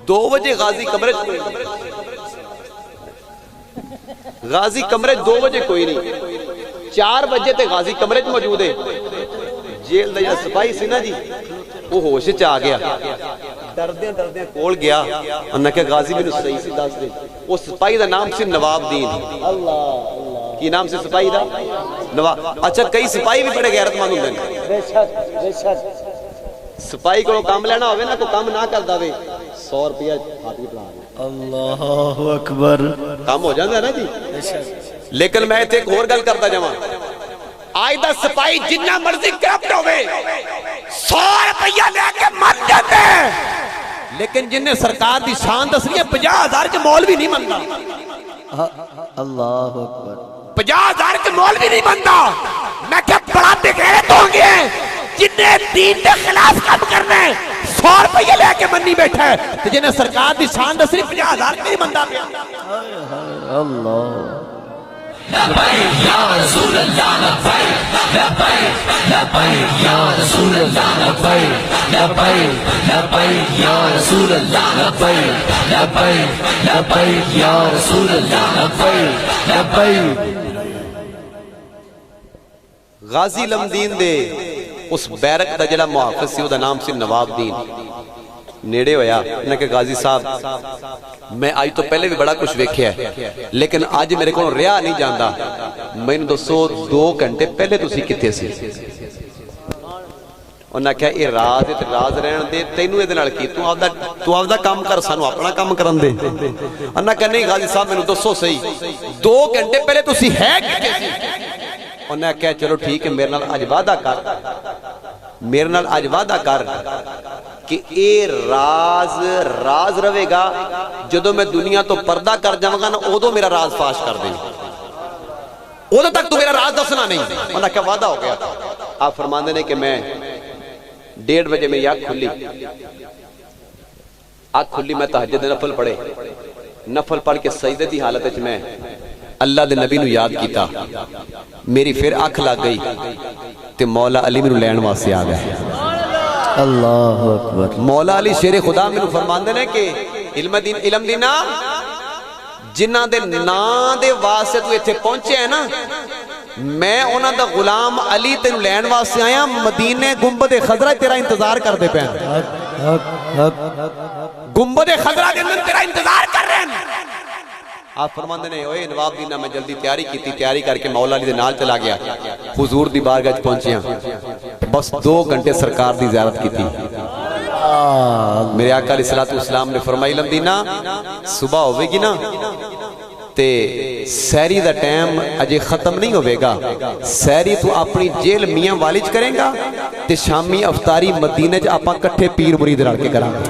2 बजे गाजी कमरे गाजी कमरे 2 बजे कोई नहीं, 4 बजे ते गाजी कमरे च मौजूद है। जेल का जो सिपाही सी ना जी वो होश च आ गया, डरदे डरदे कोल गया, उन्हें कहा गाजी मैनू सही सी दस दे। उस सिपाही का नाम सी नवाबदीन। अल्लाह की नाम से सिपाही का नवाब। अच्छा कई सिपाही भी बड़े गैरतमंद होंगे, सिपाही को काम लेना होवे ना, कोई काम ना करदा वे 100 रुपया हाथ में पड़ा अल्लाहु अकबर काम हो जाता है ना जी। लेकिन मैं इत्थे एक होर गल करता जावां, आज दा सिपाही जिन्ना मर्जी करप्ट होवे 100 रुपया लेके मर जाते, लेकिन जिन्हें सरकार की शान दसनी है 50,000 च मौलवी नहीं मनता। अल्लाहु अकबर 50,000 च मौलवी नहीं बनता। मैं क्या बड़ा बेगैरत होंगे जिन्हें दीन के खिलाफ काम करना है 100 रुपये लेके मन्नी बैठा है, तो जिन्हें सरकार की शान दसनी 50,000 नहीं बनता। अल्लाह लब्बैक या रसूल अल्लाह लब्बैक लब्बैक लब्बैक या रसूल अल्लाह लब्बैक लब्बैक लब्बैक या रसूल अल्लाह लब्बैक लब्बैक लब्बैक या रसूल अल्लाह लब्बैक लब्बैक। गाजी इल्मदीन दे उस बैरक का जिहड़ा मुहाफिज सी उहदा नाम सी नवाबदीन। नेड़े होया उन्हें कहा गाजी साहब मैं आज तो पहले भी बड़ा कुछ वेख्या है, लेकिन आज मेरे को रिहा नहीं जाता, मैनू दसो 2 घंटे पहले तुसी कित्थे सी? उन्हें आख्या ये राज है, राज रहन दे, तैनू इहदे नाल की, तू आपदा काम कर, सानू अपना काम करन दे। उन्हें कहा नहीं गाजी साहब मैनू दसो सही 2 घंटे पहले तुसी है कित्थे सी? उन्हें आख्या चलो ठीक है मेरे नाल अज वादा कर, मेरे नाल अज वादा कर कि ये राज रहेगा, जदों मैं दुनिया तो पर्दा कर जावांगा ना उदों मेरा राज फाश कर देंगे, उदों तक तू मेरा राज दसना नहीं। उन्हें क्या वादा हो गया। आप फरमाते ने कि मैं 1:30 बजे मेरी आँख खुली, मैं तहज्जुद दे नफल पढ़े, नफल पढ़ के सजदे की हालत में मैं अल्लाह दे नबी नू याद किया, मेरी फिर अख लग गई ते मौला अली मैनू लैण वास्ते आ गए। अल्लाहु अकबर। मौला अली शेरे खुदा मैनू फरमांदे ने कि इल्मदीना जिन्हां दे नां दे वास्ते तू इत्थे पहुंचे है ना, मैं उन्हां दा गुलाम अली तेनू लैण वास्ते आया, मदीने गुंबद खजरा तेरा इंतजार करते पे, गुंबद खजरा दे अंदर तेरा इंतजार कर रहे हैं। आप फरमाते ने ओए नवाबदीना मैं जल्दी तैयारी की, तैयारी करके मौला अली दे नाल चला गया, हुजूर दी बारगाह च पहुंचिया, बस 2 घंटे सरकार दी ज़ियारत की थी। मेरे आका अलैहिस्सलातु वस्सलाम ने फरमाया इल्मदीना सुबह होवेगी ना ते सैरी दा टाइम अजे खत्म नहीं होवेगा, सैरी तू अपनी जेल मियां वाली च करेगा ते शामी अफतारी मदीने च आपां कट्ठे पीर मुरीद रल के करांगे।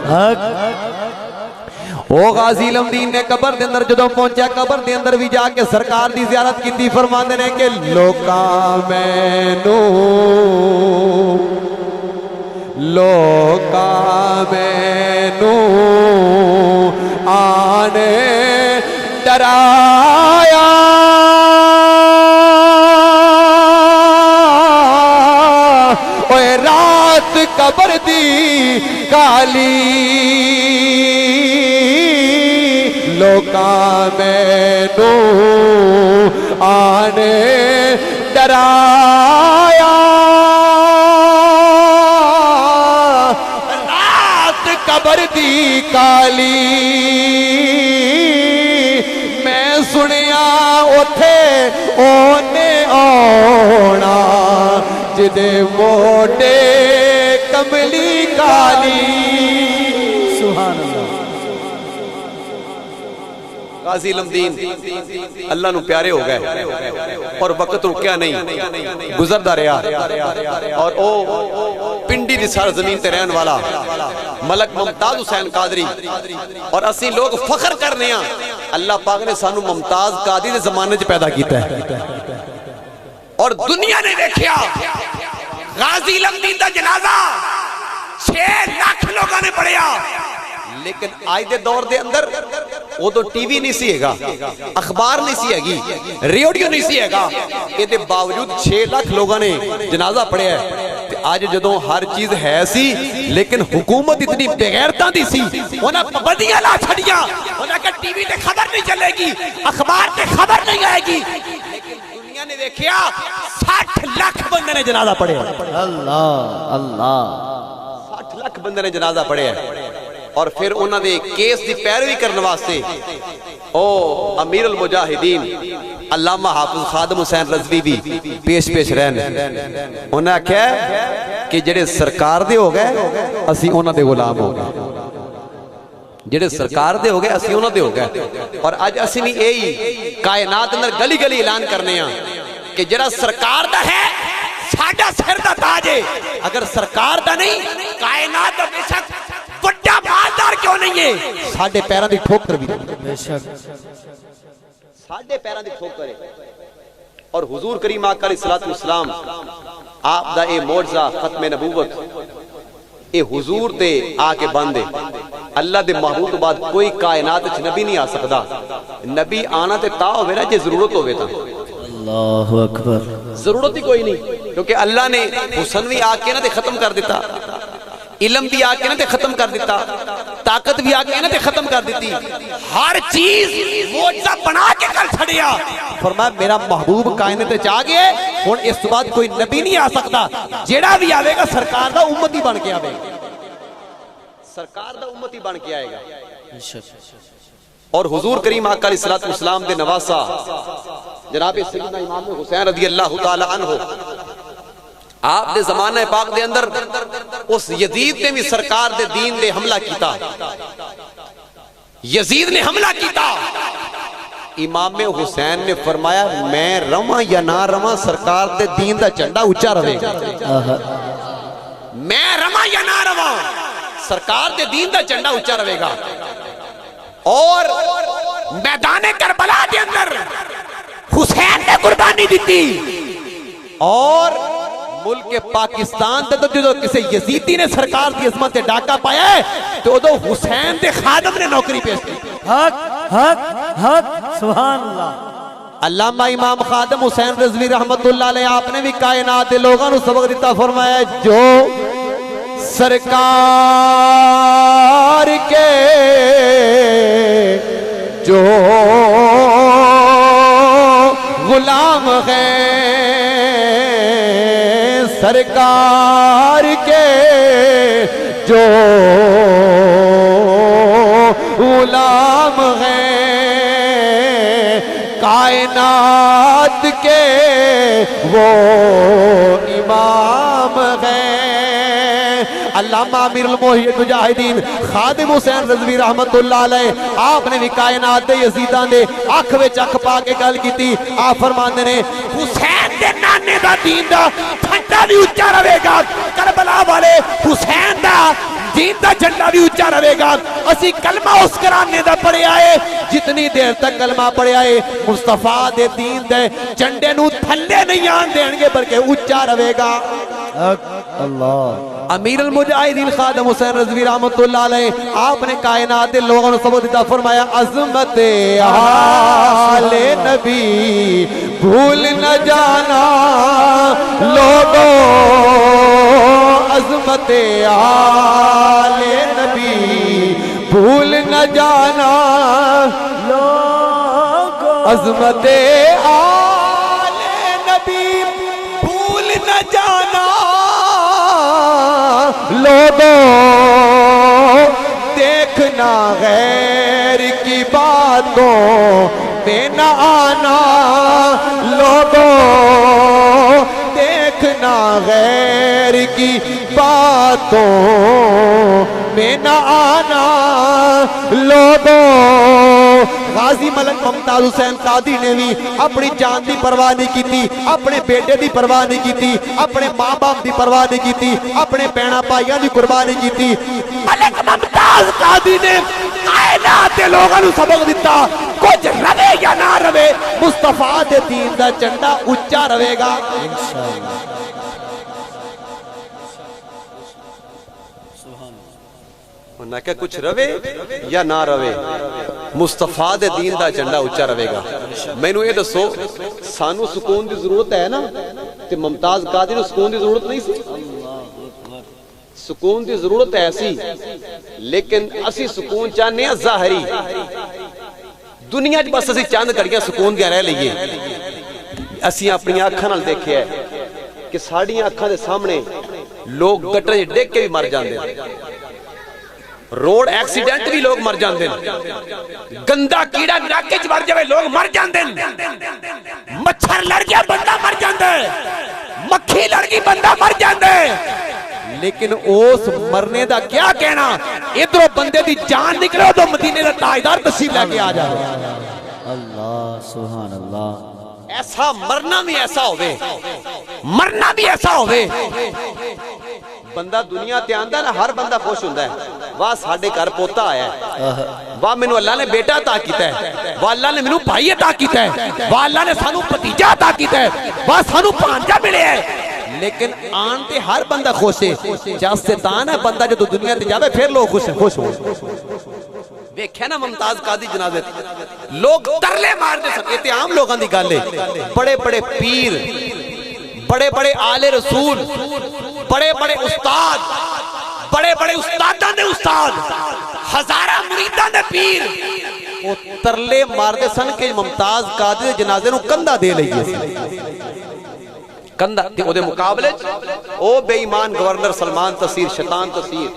ओ गाजी लमदीन ने कबर दे अंदर जदों पहुंचा, कबर दे अंदर भी जाके सरकार दी ज़ियारत कीती। फरमांदे ने कि लोकां मैनू आने डराया, ओए रात कबर दी काली, लोकां मैनू आने डराया, रात कबर दी काली। मैं सुनिया उथे ओने आना जिदे मोटे कमली काली। सुभान अल्लाह। गाजी लमदीन अल्लाह नू प्यारे हो गए और वक्त रुकिया नहीं, गुजरदा रहा। और ओ पिंडी दी सरजमीन ते रहन वाला मलक मुमताज हुसैन कादरी, और असी लोग फख्र करने अल्लाह पाक ने सानू मुमताज कादरी दे जमाने च पैदा किया है। और दुनिया ने देखा गाजी लमदीन दा जनाजा 6 लाख लोगों ने पढ़िया, लेकिन आज दे दौर दे अंदर उदो टीवी नहीं सी हैगा, अखबार नहीं सी हैगी, रेडियो नहीं सी हैगा, इसके बावजूद 6 लाख लोगों ने जनाजा पढ़िया है। आज जदों हर चीज है सी, लेकिन हुकूमत इतनी बेगैरता दी सी, उन्हें पाबंदियां ला छड़ियां, उन्हें कहा टीवी ते खबर नहीं चलेगी, अखबार ते खबर नहीं आएगी। लेकिन दुनिया ने देखा 60 लाख बंदे ने जनाजा पढ़िया। अल्लाह अल्लाह। 60 लाख बंदे ने जनाजा पढ़िया। और फिर उन्होंने केस की पैरवी करने वास्ते ओ अमीर उल मुजाहिदीन अल्लामा हाफिज खादम हुसैन रज़वी भी पेश रहन। उन्हें आख्या कि जेडे सरकार दे हो गए असी उन्होंने गुलाम हो गए, जेडे सरकार दे हो गए असी उन्होंने हो गए। और अज असी भी यही कायनात अंदर गली गली ऐलान करने कि जेड़ा सरकार दा है साडा सिर दा ताज है, अगर सरकार दा नहीं कायनात दा बेशक बड़ा मालदार क्यों नहीं है, साडे पैरों की ठोकर भी बेशक साडे पैरों की ठोकर है। और हुजूर करीम आका अलैहिस्सलातु वस्सलाम आप दा ए मौजज़ा खत्म नबूवत ए हुजूर ते आके बंद है। अल्लाह दे महबूब तो बाद कोई कायनात च नबी नहीं आ सकता। नबी आना ते ता होवे ना जे जरूरत होवे ता। अल्लाहु अकबर। जरूरत ही कोई नहीं, क्योंकि अल्लाह ने हुसन भी आके ना ते खत्म कर दिता, इलम भी आके ना ते खत्म कर दिता, ताकत भी आके ना ते खत्म कर दी, हर चीज मौजज़ा बना के कर छड़िया। फरमाया मेरा महबूब कायनात च आ गए, हुण इस तो बाद कोई नबी नहीं आ सकता, जेड़ा भी आवेगा सरकार दा उम्मती बन के आवेगा, सरकार दा उम्मती बन के आएगा। और हुजूर करीम आका अलैहिस्सलातु वस्सलाम दे नवासा जनाब सैयदना इमाम हुसैन रज़ियल्लाहु ताला अन्हु आप दे ज़माने पाक दे अंदर उस यजीद ने भी सरकार दे दीन दे हमला किया, यजीद ने हमला किया। इमाम हुसैन ने फरमाया मैं रवां या ना रवां सरकार दे दीन दा झंडा ऊंचा रहेगा, मैं रवां या ना रवां सरकार दे दीन दा झंडा ऊंचा रहेगा। और मैदान करबला के अंदर हुसैन ने कुर्बानी दी थी। और मुल्क के पाकिस्तान ते तो जो किसी यजीदी ने सरकार की अजमत से डाका पाया है तो उदो हुसैन दे खादम ने नौकरी पेश की। हक हक हक सुभान अल्लाह। अल्लामा इमाम खादम हुसैन रज़वी रहमतुल्लाह अलैह आपने भी कायनात के लोगों को सबक दिता, फरमाया जो सरकार के जो गुलाम हैं, सरकार के जो गुलाम हैं, कायनात के वो इमाम हैं, अल्लामा अमीरुल मुजाहिदीन खादिम हुसैन रज़वी रहमतुल्लाह अलैह आपने भी कायनात दे यजीदां दे अख विच अख पा के गल कीती। आप फरमांदे ने हुसैन दे नाने दा दीन दा झंडा भी उच्चा रहेगा, करबला वाले हुसैन दा दीन दा झंडा भी उच्चा रहेगा। असी कलमा उस घराने दा पढ़िया है, जितनी देर तक कलमा पढ़िया है मुस्तफा दे दीन दे झंडे नू थल्ले नहीं आन देंगे बल्कि उच्चा रहेगा। अल्लाह अमीरुल मुजाहिदीन खादिम हुसैन रज़वी रहमतुल्लाह अलैह आपने कायनात के लोगों को सबक दिता, फरमाया अज़मत आले नबी भूल न जाना लोगों, अज़मत आले नबी भूल न जाना लोगों, अज़मत आले नबी भूल न जाना लोगों, देखना गैर की बातों में न आना लोगों, देखना गैर की बातों में न आना लोगों। गाजी मलक मुमताज हुसैन कादी ने भी अपनी जान की परवाह नहीं की, अपने बेटे की परवाह नहीं की, अपने माँ बाप की परवाह नहीं की, अपने भैन भाइयों की कुर्बानी की। मलक मुमताज कादी ने कायनात के लोगों को सबक दिता, कुछ रवे या ना रवे मुस्तफा दे दीन दा झंडा उच्चा रहेगा। ना क्या कुछ रवे या ना रवे मुस्तफा दे दीन दा झंडा उच्चा रहेगा। मैनू ये दसो सानू सुकून की जरूरत है ना, ते मुमताज कादी नू सुकून की जरूरत नहीं सी। सुकून की जरूरत है सी, लेकिन असी सुकून चाहने ज़ाहरी दुनिया च, बस असी चंद घड़ियां सुकून दियां रह लईए। असी अपनी अखां नाल देखिया कि साड़ियां अखां दे सामने लोग गटर च डिग के भी मर जाते हैं, रोड एक्सीडेंट भी लोग मर जाते हैं, गंदा कीड़ा नाके च वड़ जाए लोग मर जाते हैं, मच्छर लड़ गया बंदा मर जाता है, मक्खी लड़ गई बंदा मर जाता है। लेकिन उस मरने का क्या कहना, इधरों बंदे की जान निकले तो मदीने का ताजदार तशरीफ लेके आ जाए। अल्लाह सुभान अल्लाह। ऐसा मरना भी ऐसा होवे, मरना भी ऐसा होवे। बंदा दुनिया ते आंदा ना, हर बंदा खुश हुंदा है, वाह साडे घर पोता आया है, वाह मैनू अल्लाह ने बेटा अता कीता है, वाह अल्लाह ने मैनू भाई अता कीता है, वाह अल्लाह ने सानू भतीजा अता कीता है, वाह सानू भांजा मिले है। लेकिन आन ते हर बंदा खुश है, जस से तान है बंदा जो दुनिया ते जावे फिर लोग खुश खुश हो। वेख्या ना मुमताज कादी जनाजे लोग तरले मारते सन, ये आम लोगों की गल है। बड़े बड़े पीर, बड़े बड़े आले रसूल, बड़े बड़े उस्ताद, बड़े बड़े उस्तादां दे उस्ताद, हजारा मुरीदां दे पीर, वो तरले मारते सन कि मुमताज कादी दे जनाजे नूं कंधा दे लईए। कंधा ते ओदे मुकाबले ओ बेईमान गवर्नर सलमान तसीर, शैतान तसीर,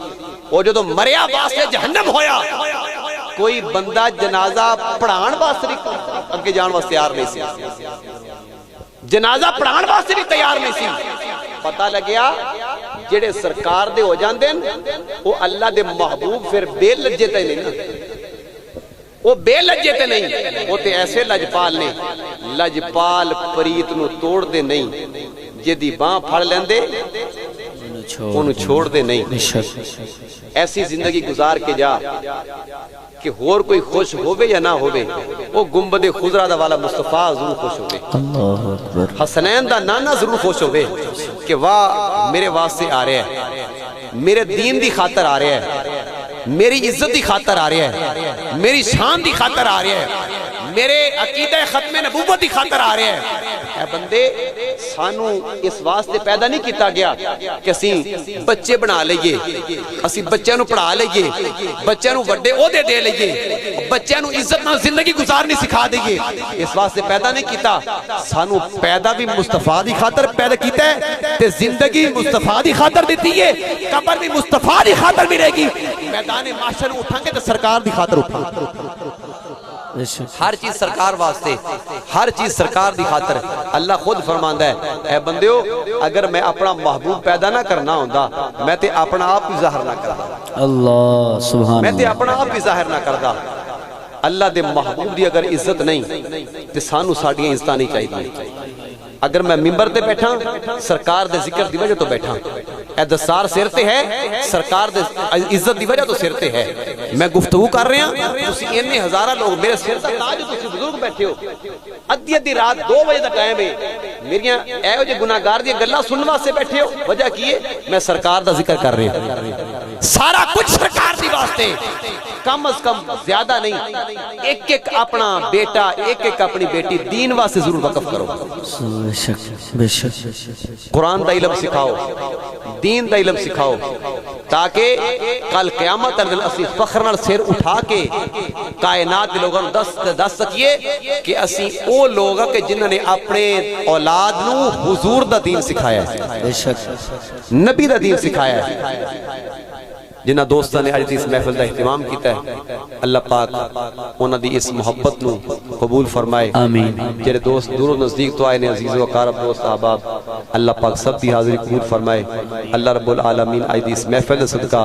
वो जो मरिया वास्ते जहन्नम होया, कोई बंदा जनाजा पढ़ाण वास्ते अगे जाण वास्ते तैयार नहीं सी, जनाजा पढ़ाण वास्ते भी तैयार नहीं सी। पता लग्या जेड़े सरकार दे हो जांदे वो अल्लाह दे महबूब फिर बेलज्जे ते नहीं ना, वो बेलज्जे ते नहीं, वो ते ऐसे लजपाल ने, लजपाल परीत नू तोड़ दे नहीं, जिदी बांह फड़ लेंदे ओनू छोड़ दे नहीं। ऐसी जिंदगी गुजार के जा कि होर कोई खुश होवे या ना होवे, वो गुंबदे खुजरा दा वाला मुस्तफा जरूर खुश होवे, अल्लाहु अकबर, हसनैन दा नाना जरूर खुश होवे कि वाह मेरे वास्ते आ रहा है, मेरे दीन दी खातर आ रहा है, मेरी इज्जत दी खातर आ रहा है, मेरी शान दी खातर आ रहा है, मेरे अकीदा खत्मे नबूवत दी खातर आ रहा है। ऐ बंदे सानू इस वास्ते पैदा नहीं किया गया कि असी बच्चे बना लईए, असी बच्चों नू पढ़ा लईए, बच्चों नू वड्डे ओहदे दे लईए, बच्चों नू इज्जत नाल जिंदगी गुजारनी सिखा दईए, इस वास्ते पैदा नहीं किया। सानू पैदा भी मुस्तफा दी खातर पैदा किया है ते जिंदगी मुस्तफा दी खातर दी है, कब्र भी मुस्तफा दी खातर मिलेगी, मैदान माशर उठांगे तो सरकार दी खातर उठांगे। हर चीज सरकार वास्ते, हर चीज सरकार दी खातर। अल्लाह खुद फरमांदा है, ऐ बंदियो अगर मैं अपना महबूब पैदा ना करना होंदा मैं ते अपना आप ही जाहिर ना करदा। अल्लाह सुभान, मैं ते अपना आप ही जाहिर ना करदा। अल्लाह दे महबूब दी अगर इज्जत नहीं ते सानू साडियां इज्जतां नहीं चाहिए। अगर मैं मिंबर ते बैठा सरकार दे जिक्र दी वजह तो बैठा, ए दस्तार सिर ते है सरकार दे इज्जत दी वजह तो सिर ते है। मैं गुफ्तगू कर रहा, तुसी इन्ने हजारा लोग मेरे सिर दा ताज, तुसी बुजुर्ग बैठे हो, अद्धी अद्धी रात 2 बजे दा टाइम है, मेरियां एहो जे गुनाहगार दी गल्लां सुनने वास्ते बैठे हो। वजह की है? मैं सरकार दा जिक्र कर रहा, सारा कुछ सरकार दी वास्ते। कम अज कम ज्यादा नहीं, एक एक अपना बेटा, एक एक अपनी बेटी दीन वास्ते जरूर वक्फ करो। बेशक बेशक। कुरान दा इल्म सिखाओ, दीन दा इल्म सिखाओ, ताकि कल क़यामत दिन असी फख्र नाल सिर उठा के कायनात दे लोगों नूं दस सकिए कि असी ओ लोग कि जिन्हां ने अपने औलाद नूं हुजूर दा दीन सिखाया है, बेशक नबी दा दीन सिखाया है। जिन्हां दोस्तां ने अज इस महफिल का एहतमाम किया है, अल्लाह पाक उन्हां दी इस मुहब्बत नूं कबूल फरमाए। आमीन। जेरे दोस्त दूरों नजदीक तो आए ने, अजीज़ व अकारब दोस्त अहबाब, अल्लाह पाक सब की हाजिरी कबूल फरमाए। अल्लाह रब्बुल आलमीन अज दी इस महफिल सदका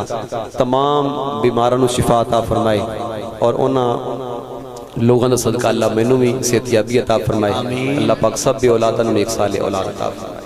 तमाम बीमारां नूं शिफा अता फरमाए और उन्हां लोगों का सदका अल्लाह मैनू भी सेहतयाबी अता फरमाए। अल्लाह पाक सब भी औलादां नूं नेक साले औलाद अता फरमाए।